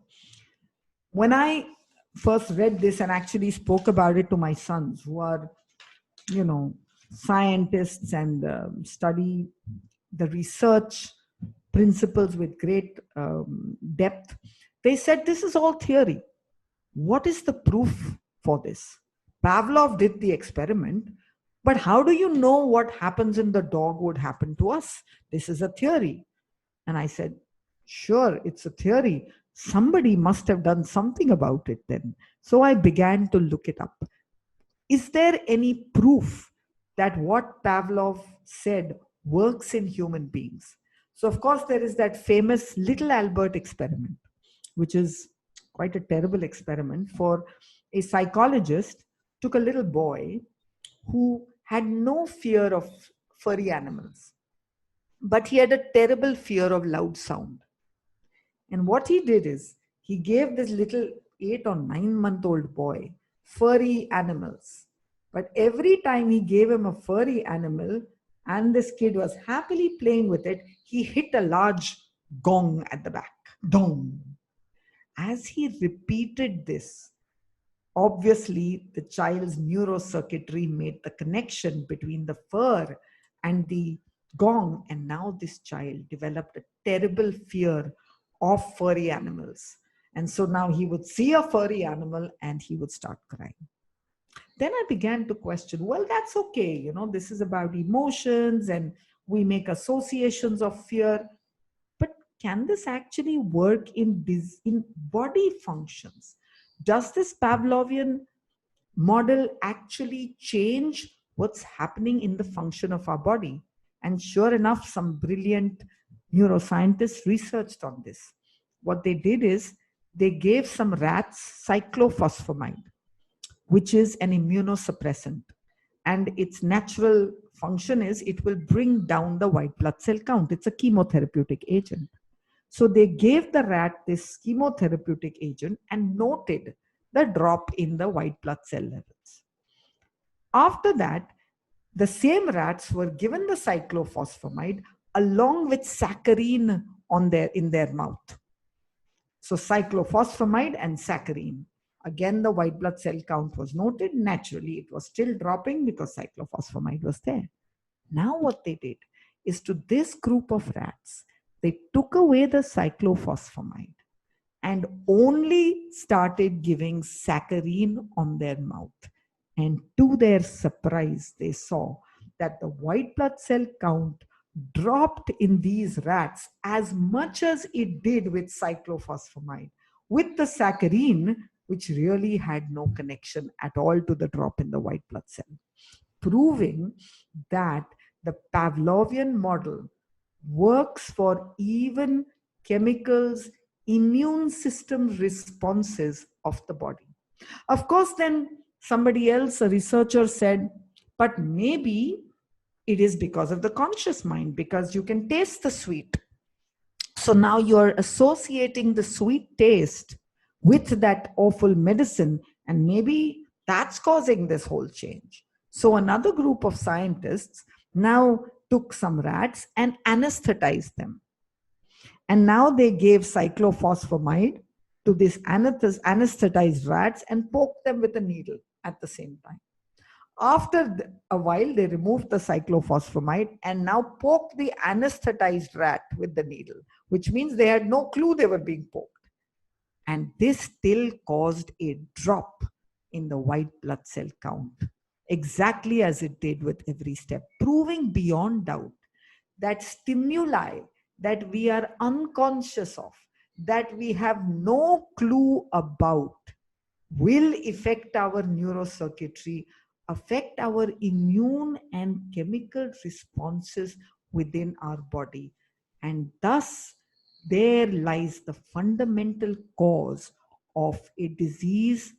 when I first read this and actually spoke about it to my sons who are, scientists and study the research principles with great depth, they said, this is all theory. What is the proof for this? Pavlov did the experiment, but how do you know what happens in the dog would happen to us? This is a theory. And I said, sure, it's a theory. Somebody must have done something about it then. So I began to look it up. Is there any proof that what Pavlov said works in human beings? So, of course, there is that famous Little Albert experiment, which is quite a terrible experiment. For a psychologist took a little boy who had no fear of furry animals, but he had a terrible fear of loud sound. And what he did is he gave this little 8 or 9-month-old boy furry animals. But every time he gave him a furry animal and this kid was happily playing with it, he hit a large gong at the back. Dong. As he repeated this, obviously the child's neurocircuitry made the connection between the fur and the gong, and now this child developed a terrible fear of furry animals. And so now he would see a furry animal and he would start crying. Then I began to question, well, that's okay. This is about emotions and we make associations of fear. But can this actually work in body functions? Does this Pavlovian model actually change what's happening in the function of our body? And sure enough, some brilliant neuroscientists researched on this. What they did is they gave some rats cyclophosphamide, which is an immunosuppressant. And its natural function is it will bring down the white blood cell count. It's a chemotherapeutic agent. So they gave the rat this chemotherapeutic agent and noted the drop in the white blood cell levels. After that, the same rats were given the cyclophosphamide along with saccharine in their mouth. So cyclophosphamide and saccharine. Again, the white blood cell count was noted. Naturally, it was still dropping because cyclophosphamide was there. Now what they did is, to this group of rats, they took away the cyclophosphamide and only started giving saccharine on their mouth. And to their surprise, they saw that the white blood cell count dropped in these rats as much as it did with cyclophosphamide, with the saccharine, which really had no connection at all to the drop in the white blood cell, proving that the Pavlovian model works for even chemicals, immune system responses of the body. Of course, then somebody else, a researcher, said, but maybe it is because of the conscious mind, because you can taste the sweet. So now you're associating the sweet taste with that awful medicine, and maybe that's causing this whole change. So another group of scientists now took some rats and anesthetized them. And now they gave cyclophosphamide to these anesthetized rats and poked them with a needle at the same time. After a while, they removed the cyclophosphamide and now poked the anesthetized rat with the needle, which means they had no clue they were being poked. And this still caused a drop in the white blood cell count, exactly as it did with every step, proving beyond doubt that stimuli that we are unconscious of, that we have no clue about, will affect our neurocircuitry, affect our immune and chemical responses within our body. And thus, there lies the fundamental cause of a disease,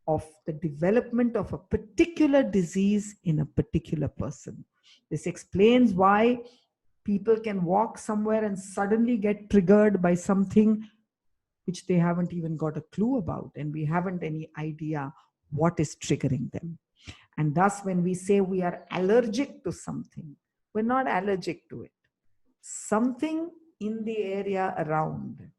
of the development of a particular disease in a particular person. This explains why people can walk somewhere and suddenly get triggered by something which they haven't even got a clue about, and we haven't any idea what is triggering them. And thus, when we say we are allergic to something, we're not allergic to it. Something in the area around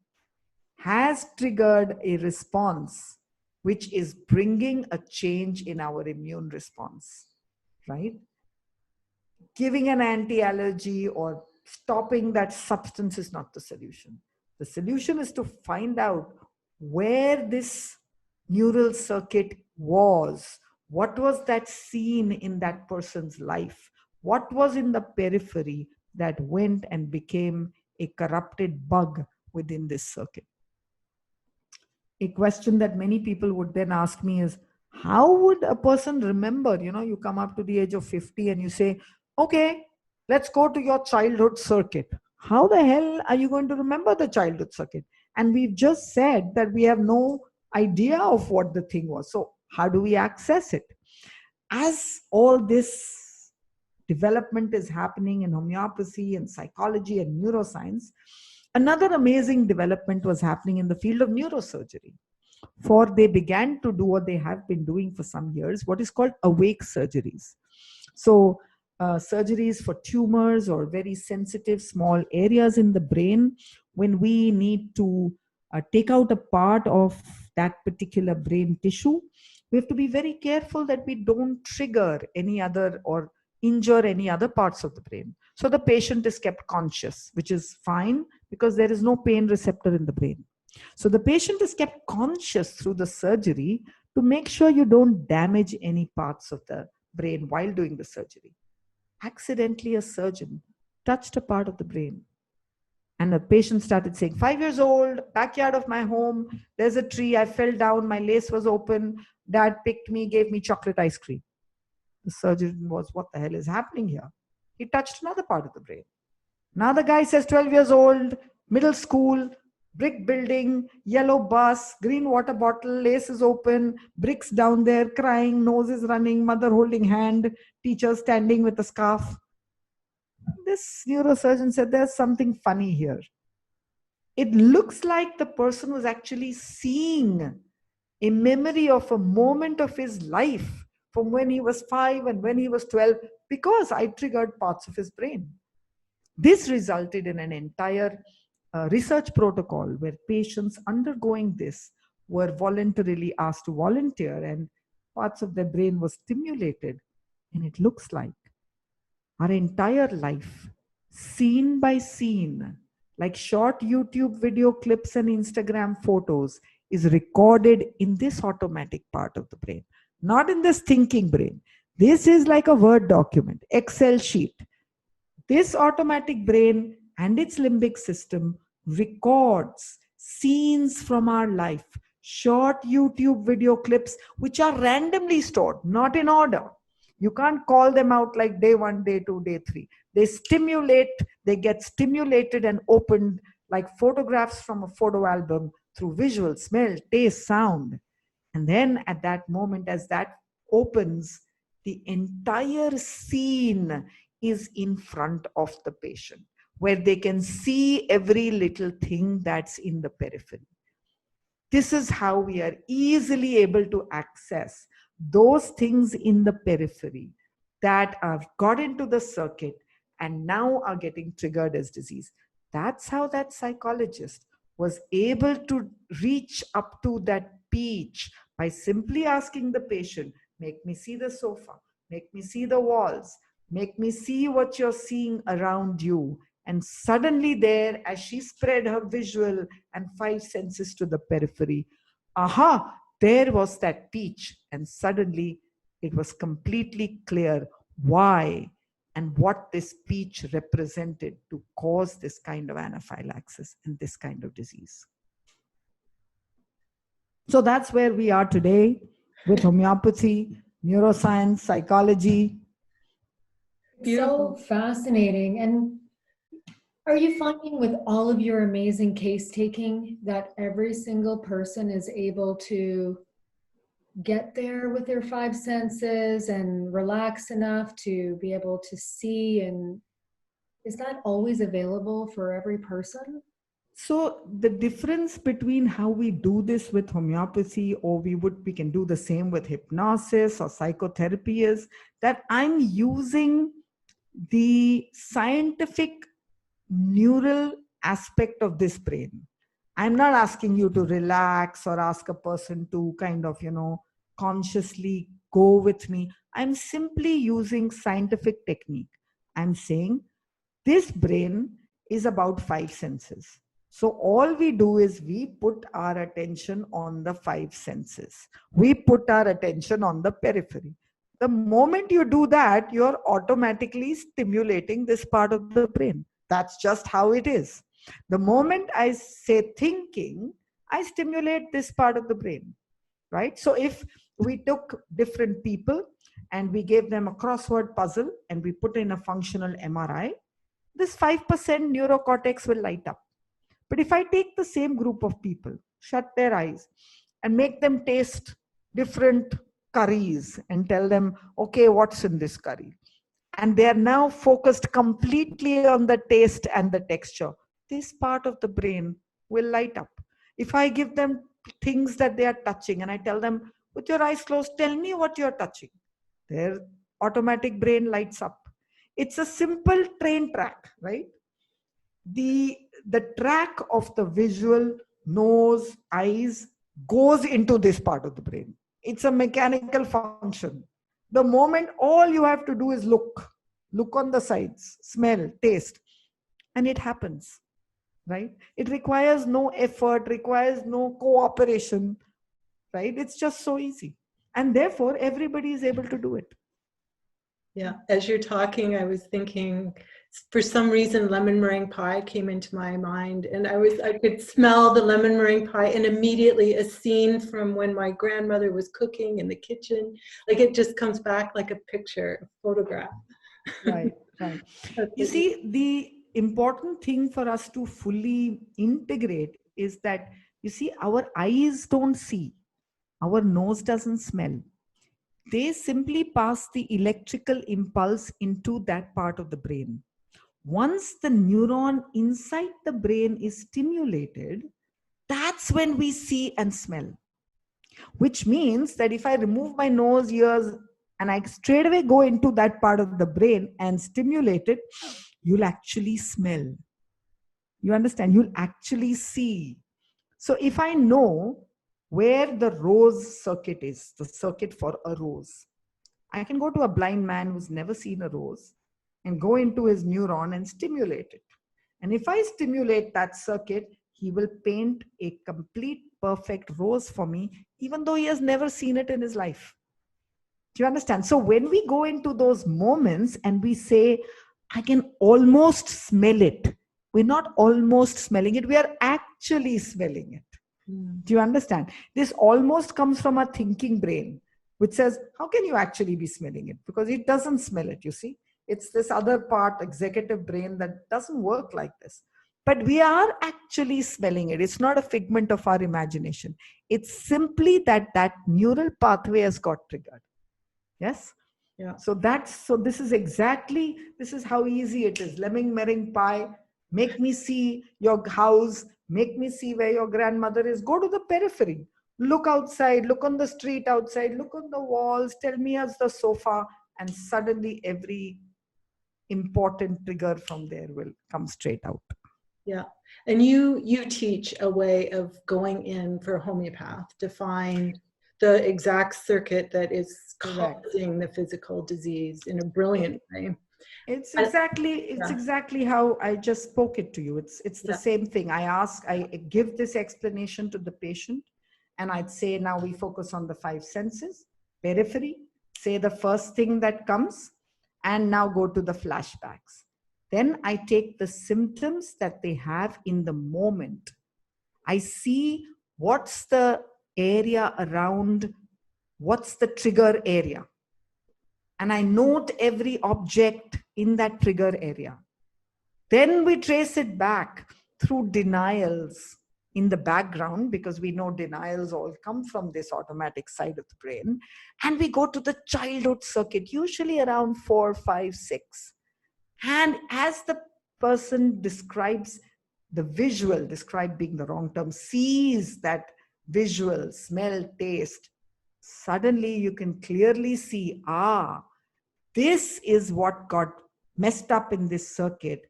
has triggered a response which is bringing a change in our immune response, right? Giving an anti-allergy or stopping that substance is not the solution. The solution is to find out where this neural circuit was. What was that scene in that person's life? What was in the periphery that went and became a corrupted bug within this circuit? A question that many people would then ask me is, how would a person remember? You come up to the age of 50 and you say, okay, let's go to your childhood circuit. How the hell are you going to remember the childhood circuit? And we've just said that we have no idea of what the thing was. So how do we access it? As all this development is happening in homeopathy and psychology and neuroscience, another amazing development was happening in the field of neurosurgery. For they began to do what they have been doing for some years, what is called awake surgeries. So surgeries for tumors or very sensitive small areas in the brain, when we need to take out a part of that particular brain tissue, we have to be very careful that we don't trigger any other or injure any other parts of the brain. So the patient is kept conscious, which is fine because there is no pain receptor in the brain. So the patient is kept conscious through the surgery to make sure you don't damage any parts of the brain while doing the surgery. Accidentally, a surgeon touched a part of the brain. And the patient started saying, 5 years old, backyard of my home, there's a tree, I fell down, my lace was open, dad picked me, gave me chocolate ice cream. The surgeon was, what the hell is happening here? He touched another part of the brain. Now the guy says, 12 years old, middle school, brick building, yellow bus, green water bottle, lace is open, bricks down there, crying, nose is running, mother holding hand, teacher standing with a scarf. This neurosurgeon said, there's something funny here. It looks like the person was actually seeing a memory of a moment of his life from when he was 5 and when he was 12, because I triggered parts of his brain. This resulted in an entire research protocol where patients undergoing this were voluntarily asked to volunteer, and parts of their brain were stimulated. And it looks like our entire life, scene by scene, like short YouTube video clips and Instagram photos, is recorded in this automatic part of the brain, not in this thinking brain. This is like a Word document, Excel sheet. This automatic brain and its limbic system records scenes from our life, short YouTube video clips, which are randomly stored, not in order. You can't call them out like day 1, day 2, day 3. They get stimulated and opened like photographs from a photo album through visual, smell, taste, sound. And then at that moment, as that opens, the entire scene is in front of the patient, where they can see every little thing that's in the periphery. This is how we are easily able to access those things in the periphery that have got into the circuit and now are getting triggered as disease. That's how that psychologist was able to reach up to that peach by simply asking the patient, make me see the sofa, make me see the walls, make me see what you're seeing around you. And suddenly there, as she spread her visual and 5 senses to the periphery, aha, there was that peach. And suddenly it was completely clear why and what this peach represented to cause this kind of anaphylaxis and this kind of disease. So that's where we are today with homeopathy, neuroscience, psychology. Beautiful. So fascinating. And are you finding with all of your amazing case taking that every single person is able to get there with their 5 senses and relax enough to be able to see? And is that always available for every person? So the difference between how we do this with homeopathy, or we can do the same with hypnosis or psychotherapy, is that I'm using the scientific neural aspect of this brain. I'm not asking you to relax or ask a person to kind of, consciously go with me. I'm simply using scientific technique. I'm saying this brain is about 5 senses. So all we do is we put our attention on the 5 senses. We put our attention on the periphery. The moment you do that, you're automatically stimulating this part of the brain. That's just how it is. The moment I say thinking, I stimulate this part of the brain, right? So if we took different people and we gave them a crossword puzzle and we put in a functional MRI, this 5% neurocortex will light up. But if I take the same group of people, shut their eyes, and make them taste different curries and tell them, okay, what's in this curry? And they are now focused completely on the taste and the texture, this part of the brain will light up. If I give them things that they are touching and I tell them, with your eyes closed, tell me what you're touching, their automatic brain lights up. It's a simple train track, right? The track of the visual, nose, eyes goes into this part of the brain. It's a mechanical function. The moment all you have to do is look on the sides, smell, taste, and it happens, right? It requires no effort, requires no cooperation, right? It's just so easy. And therefore, everybody is able to do it. Yeah, as you're talking, I was thinking, for some reason, lemon meringue pie came into my mind, and I could smell the lemon meringue pie, and immediately a scene from when my grandmother was cooking in the kitchen, like it just comes back like a picture, a photograph. Right. You see, the important thing for us to fully integrate is that, you see, our eyes don't see, our nose doesn't smell. They simply pass the electrical impulse into that part of the brain. Once the neuron inside the brain is stimulated, that's when we see and smell. Which means that if I remove my nose, ears, and I straight away go into that part of the brain and stimulate it, you'll actually smell. You understand? You'll actually see. So if I know where the rose circuit is, the circuit for a rose, I can go to a blind man who's never seen a rose and go into his neuron and stimulate it. And if I stimulate that circuit, he will paint a complete perfect rose for me, even though he has never seen it in his life. Do you understand? So when we go into those moments and we say, I can almost smell it, we're not almost smelling it, we are actually smelling it. Do you understand? This almost comes from a thinking brain, which says, how can you actually be smelling it? Because it doesn't smell it, you see. It's this other part, executive brain, that doesn't work like this. But we are actually smelling it. It's not a figment of our imagination. It's simply that that neural pathway has got triggered. Yes? Yeah. So this is how easy it is. Lemming mering pie, make me see your house, make me see where your grandmother is. Go to the periphery. Look outside, look on the street outside, look on the walls, tell me as the sofa, and suddenly every important trigger from there will come straight out. Yeah. And you teach a way of going in for a homeopath to find the exact circuit that is Correct. causing the physical disease in a brilliant way. It's exactly how I just spoke it to you. It's the same thing. I give this explanation to the patient, and I'd say, now we focus on the 5 senses, periphery, say the first thing that comes, and now go to the flashbacks. Then I take the symptoms that they have in the moment. I see what's the area around, what's the trigger area. And I note every object in that trigger area. Then we trace it back through denials in the background, because we know denials all come from this automatic side of the brain. And we go to the childhood circuit, usually around 4, 5, 6. And as the person describes the visual, describe being the wrong term, sees that visual, smell, taste, suddenly you can clearly see, this is what got messed up in this circuit.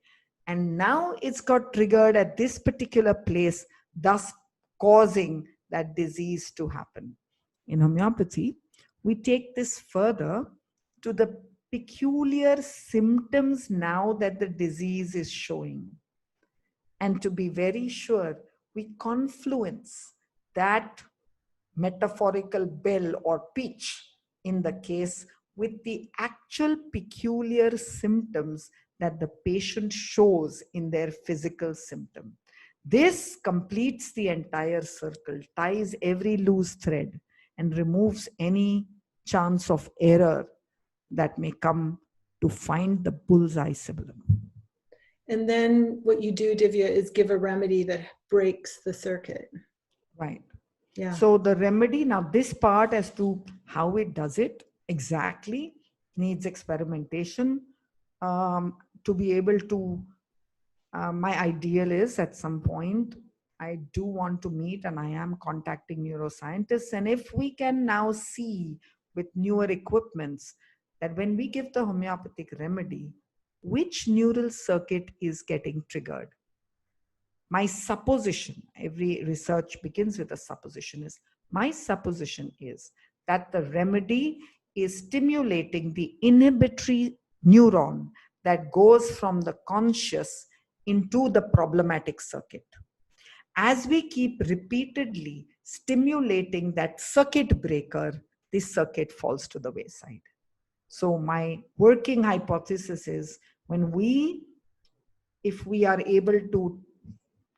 And now it's got triggered at this particular place, thus causing that disease to happen. In homeopathy, we take this further to the peculiar symptoms now that the disease is showing. And to be very sure, we confluence that metaphorical bell or pitch in the case with the actual peculiar symptoms that the patient shows in their physical symptom. This completes the entire circle, ties every loose thread, and removes any chance of error that may come to find the bullseye simillimum. And then what you do, Divya, is give a remedy that breaks the circuit. Right. Yeah. So the remedy, now this part as to how it does it exactly needs experimentation. To be able to, my ideal is at some point, I do want to meet, and I am contacting neuroscientists. And if we can now see with newer equipments that when we give the homeopathic remedy, which neural circuit is getting triggered. My supposition, every research begins with a supposition, is my supposition is that the remedy is stimulating the inhibitory neuron that goes from the conscious into the problematic circuit. As we keep repeatedly stimulating that circuit breaker, this circuit falls to the wayside. So my working hypothesis is if we are able to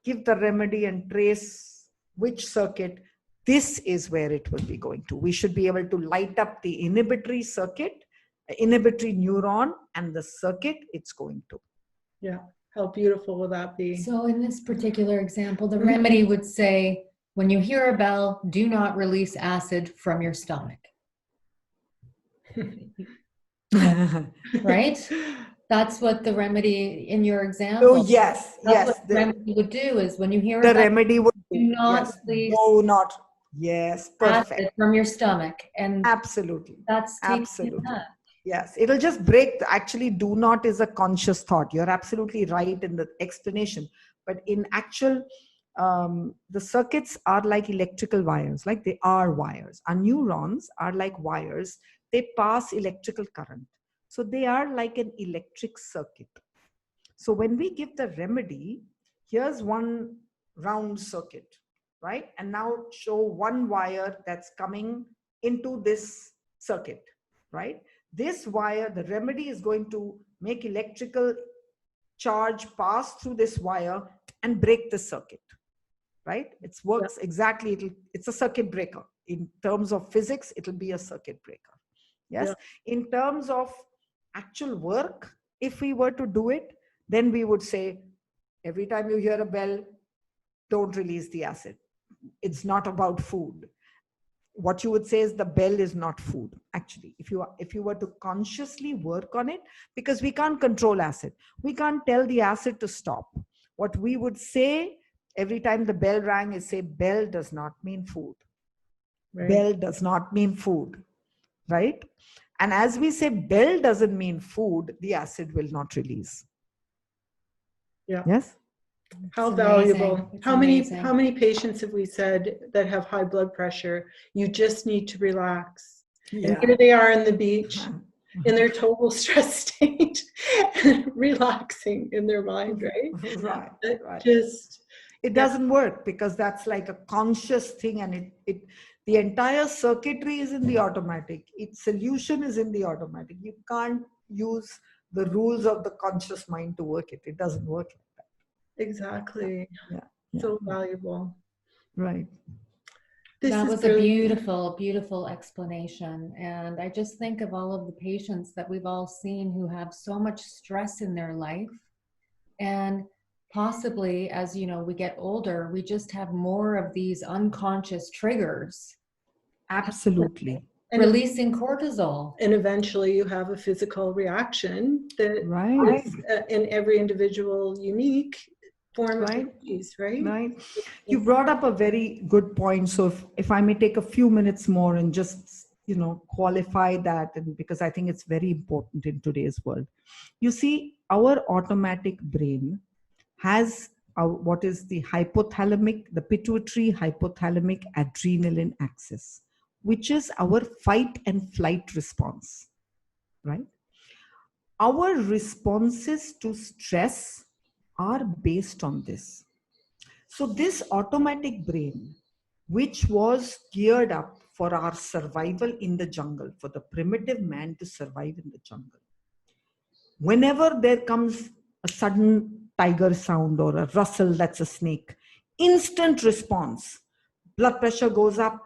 give the remedy and trace which circuit, this is where it will be going to. We should be able to light up the inhibitory circuit, inhibitory neuron, and the circuit it's going to. Yeah. How beautiful will that be? So in this particular example, the remedy would say, when you hear a bell, do not release acid from your stomach. Right? That's what the remedy in your example. Oh, yes. That's what the remedy would do, is when you hear the a bell, remedy would do not yes, release. do not Yes, perfect. acid from your stomach, and Absolutely. that's taking Absolutely. that. Yes, it'll just break. Actually, do not is a conscious thought. You're absolutely right in the explanation. But in actual, the circuits are like electrical wires, like they are wires. Our neurons are like wires. They pass electrical current. So they are like an electric circuit. So when we give the remedy, here's one round circuit, right? And now show one wire that's coming into this circuit, right? This wire, the remedy is going to make electrical charge pass through this wire and break the circuit, right? It works exactly. It's a circuit breaker. In terms of physics, it'll be a circuit breaker. Yes. In terms of actual work, if we were to do it, then we would say, every time you hear a bell, don't release the acid. It's not about food. What you would say is the bell is not food. Actually, if you were to consciously work on it, because we can't control acid, we can't tell the acid to stop. What we would say every time the bell rang is say, bell does not mean food. Right. Bell does not mean food, right? And as we say, bell doesn't mean food, the acid will not release. Yeah. Yes. How It's valuable. amazing. It's How amazing. many patients have we said that have high blood pressure? You just need to relax. Yeah. And here they are on the beach in their total stress state, relaxing in their mind, right? Right. Right. Just it doesn't work because that's like a conscious thing, and the entire circuitry is in the automatic. Its solution is in the automatic. You can't use the rules of the conscious mind to work it. It doesn't work like that. Exactly. Yeah. So valuable. Right. That was a beautiful, beautiful explanation. And I just think of all of the patients that we've all seen who have so much stress in their life. And possibly, as you know, we get older, we just have more of these unconscious triggers. Absolutely. Releasing cortisol. And eventually you have a physical reaction that is in every individual unique form of disease, right? Right. You brought up a very good point. So if I may take a few minutes more and just, qualify that, and because I think it's very important in today's world. You see, our automatic brain has what is the hypothalamic, the pituitary hypothalamic adrenaline axis, which is our fight and flight response, right? Our responses to stress are based on this. So this automatic brain, which was geared up for our survival in the jungle, for the primitive man to survive in the jungle, whenever there comes a sudden tiger sound or a rustle, that's a snake, instant response, blood pressure goes up,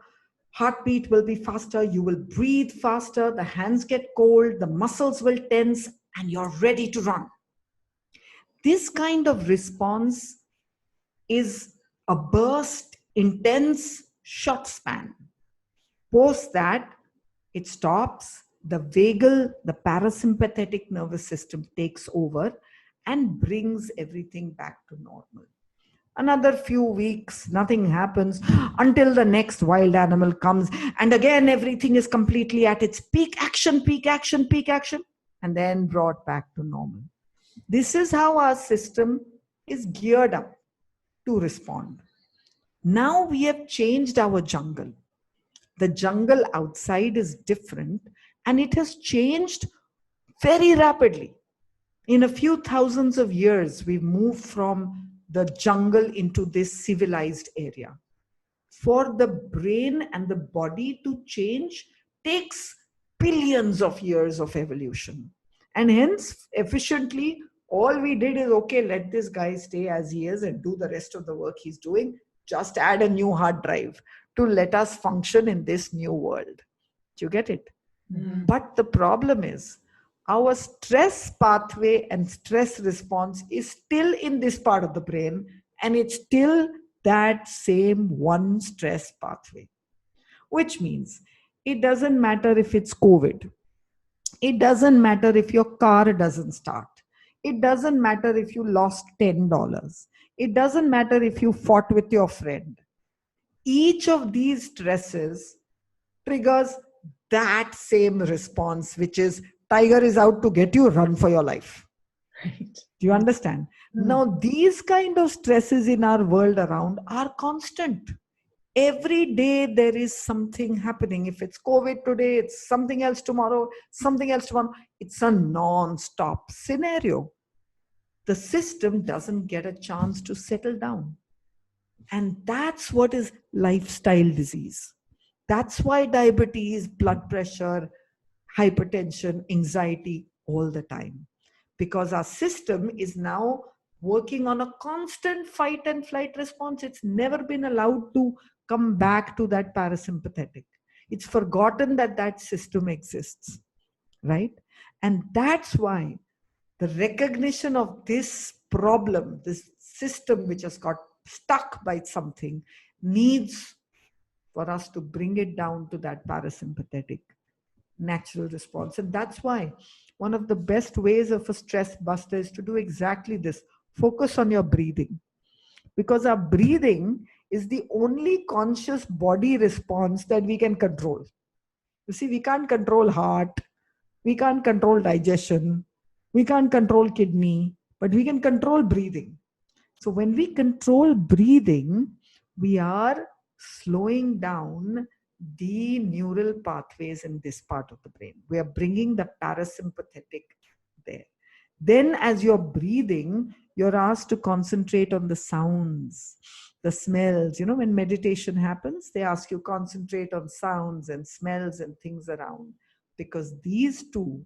heartbeat will be faster, you will breathe faster, the hands get cold, the muscles will tense, and you're ready to run. This kind of response is a burst, intense, short span. Post that, it stops, the vagal, the parasympathetic nervous system takes over and brings everything back to normal. Another few weeks, nothing happens until the next wild animal comes. And again, everything is completely at its peak action, and then brought back to normal. This is how our system is geared up to respond. Now we have changed our jungle. The jungle outside is different, and it has changed very rapidly. In a few thousands of years, we've moved from the jungle into this civilized area. For the brain and the body to change takes billions of years of evolution. And hence, efficiently, all we did is, okay, let this guy stay as he is and do the rest of the work he's doing. Just add a new hard drive to let us function in this new world. Do you get it? Mm-hmm. But the problem is, our stress pathway and stress response is still in this part of the brain, and it's still that same one stress pathway. Which means it doesn't matter if it's COVID. It doesn't matter if your car doesn't start. It doesn't matter if you lost $10. It doesn't matter if you fought with your friend. each of these stresses triggers that same response, which is tiger is out to get you, run for your life. Right. Do you understand? Now, these kind of stresses in our world around are constant. Every day there is something happening. If it's COVID today, it's something else tomorrow, something else tomorrow. It's a non-stop scenario. The system doesn't get a chance to settle down. And that's what is lifestyle disease. That's why diabetes, blood pressure, hypertension, anxiety all the time. Because our system is now working on a constant fight and flight response. It's never been allowed to come back to that parasympathetic. It's forgotten that that system exists, right? And that's why the recognition of this problem, this system which has got stuck by something, needs for us to bring it down to that parasympathetic natural response. And that's why one of the best ways of a stress buster is to do exactly this. Focus on your breathing, because our breathing is the only conscious body response that we can control. You see, we can't control heart, we can't control digestion, we can't control kidney, but we can control breathing. So when we control breathing, we are slowing down the neural pathways in this part of the brain. We are bringing the parasympathetic there. Then as you're breathing, you're asked to concentrate on the sounds, the smells. You know, when meditation happens, they ask you concentrate on sounds and smells and things around, because these two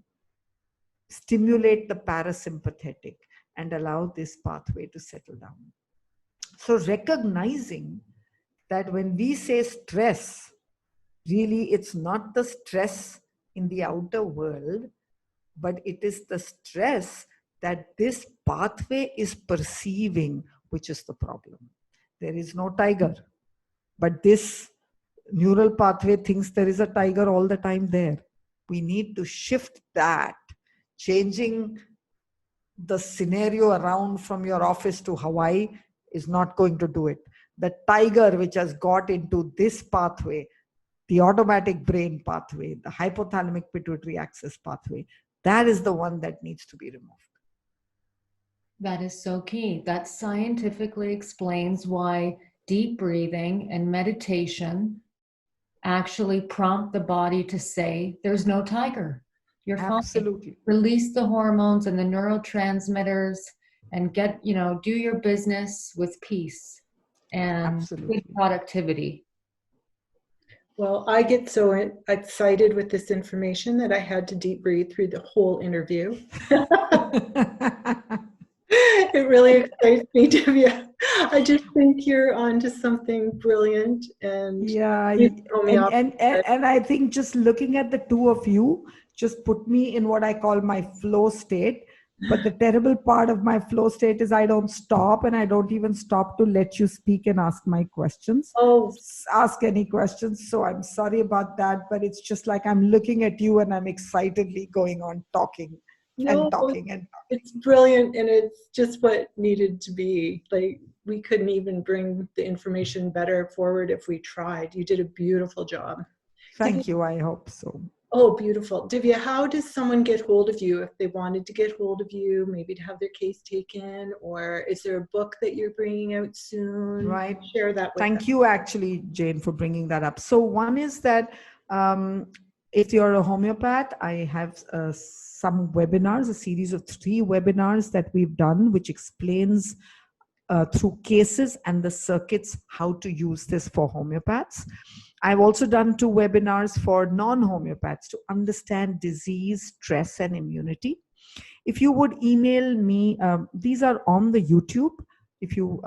stimulate the parasympathetic and allow this pathway to settle down. So recognizing that when we say stress, really it's not the stress in the outer world, but it is the stress that this pathway is perceiving, which is the problem. There is no tiger, but this neural pathway thinks there is a tiger all the time there. We need to shift that, changing the scenario around from your office to Hawaii is not going to do it. The tiger which has got into this pathway, the automatic brain pathway, the hypothalamic pituitary axis pathway, that is the one that needs to be removed. That is so key. That scientifically explains why deep breathing and meditation actually prompt the body to say, there's no tiger. You're fine. Absolutely. Release the hormones and the neurotransmitters and get, do your business with peace and Absolutely. good productivity. Well, I get so excited with this information that I had to deep breathe through the whole interview. It really excites me, Divya. I just think you're onto something brilliant. And yeah, and I think just looking at the two of you just put me in what I call my flow state. But the terrible part of my flow state is I don't stop, and I don't even stop to let you speak and ask my questions. Ask any questions. So I'm sorry about that, but it's just like I'm looking at you and I'm excitedly going on talking. It's brilliant, and it's just what needed to be. Like, we couldn't even bring the information better forward if we tried. You did a beautiful job. Thank you. I hope so. Oh, beautiful. Divya, how does someone get hold of you if they wanted to get hold of you, maybe to have their case taken, or is there a book that you're bringing out soon? Right. Share that with Thank you, actually, Jane, for bringing that up. So one is that if you're a homeopath, I have some webinars, a series of 3 webinars that we've done, which explains through cases and the circuits how to use this for homeopaths. I've also done 2 webinars for non-homeopaths to understand disease, stress, and immunity. If you would email me, these are on the YouTube. If you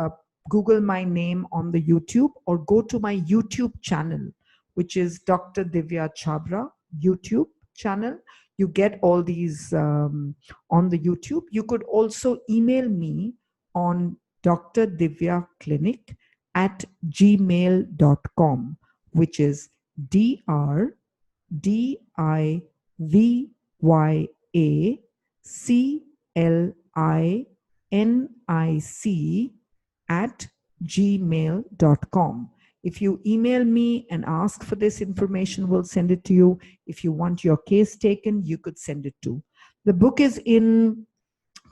Google my name on the YouTube, or go to my YouTube channel, which is Dr. Divya Chhabra YouTube channel, you get all these on the YouTube. You could also email me on drdivyaclinic@gmail.com, which is DRDIVYACLINIC@gmail.com. If you email me and ask for this information, we'll send it to you. If you want your case taken, you could send it to. The book is in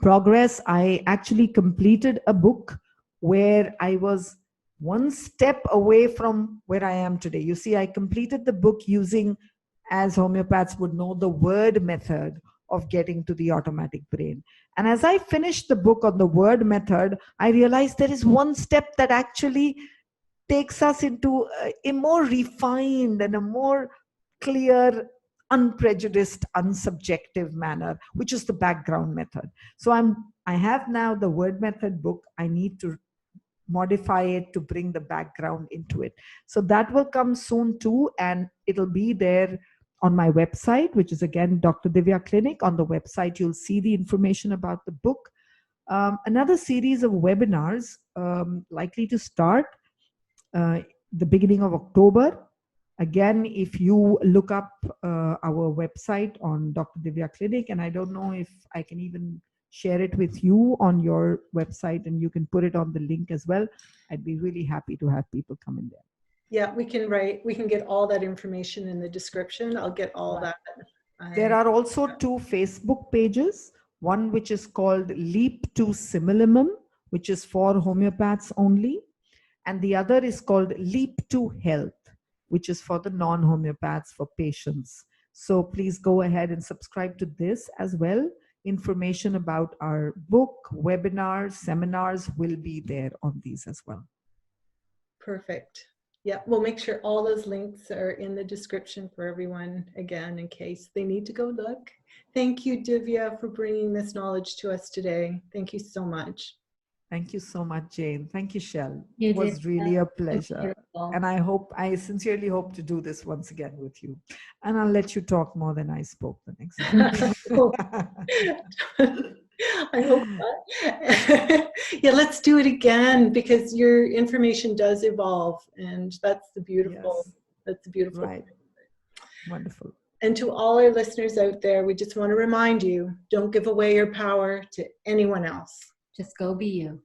progress. I actually completed a book where I was one step away from where I am today. You see, I completed the book using, as homeopaths would know, the word method of getting to the automatic brain. And as I finished the book on the word method, I realized there is one step that actually takes us into a more refined and a more clear, unprejudiced, unsubjective manner, which is the background method. So I have now the word method book. I need to modify it to bring the background into it. So that will come soon too, and it'll be there on my website, which is again Dr. Divya Clinic. On the website, you'll see the information about the book. Another series of webinars likely to start the beginning of October. Again, if you look up our website on Dr. Divya Clinic, and I don't know if I can even share it with you on your website, and you can put it on the link as well. I'd be really happy to have people come in there. Yeah, we can get all that information in the description. I'll get all that. There are also 2 Facebook pages, one which is called Leap to Simillimum, which is for homeopaths only, and the other is called Leap to Health, which is for the non-homeopaths, for patients. So please go ahead and subscribe to this as well. Information about our book, webinars, seminars will be there on these as well. Perfect. Yeah, we'll make sure all those links are in the description for everyone, again, in case they need to go look. Thank you, Divya, for bringing this knowledge to us today. Thank you so much. Thank you so much, Jane. Thank you, Shel. You It was did. really a pleasure. Beautiful. And I sincerely hope to do this once again with you. And I'll let you talk more than I spoke the next time. I hope not. Yeah, let's do it again, because your information does evolve, and that's the beautiful. Yes. That's the beautiful. Right. Wonderful. And to all our listeners out there, we just want to remind you: don't give away your power to anyone else. Just go be you.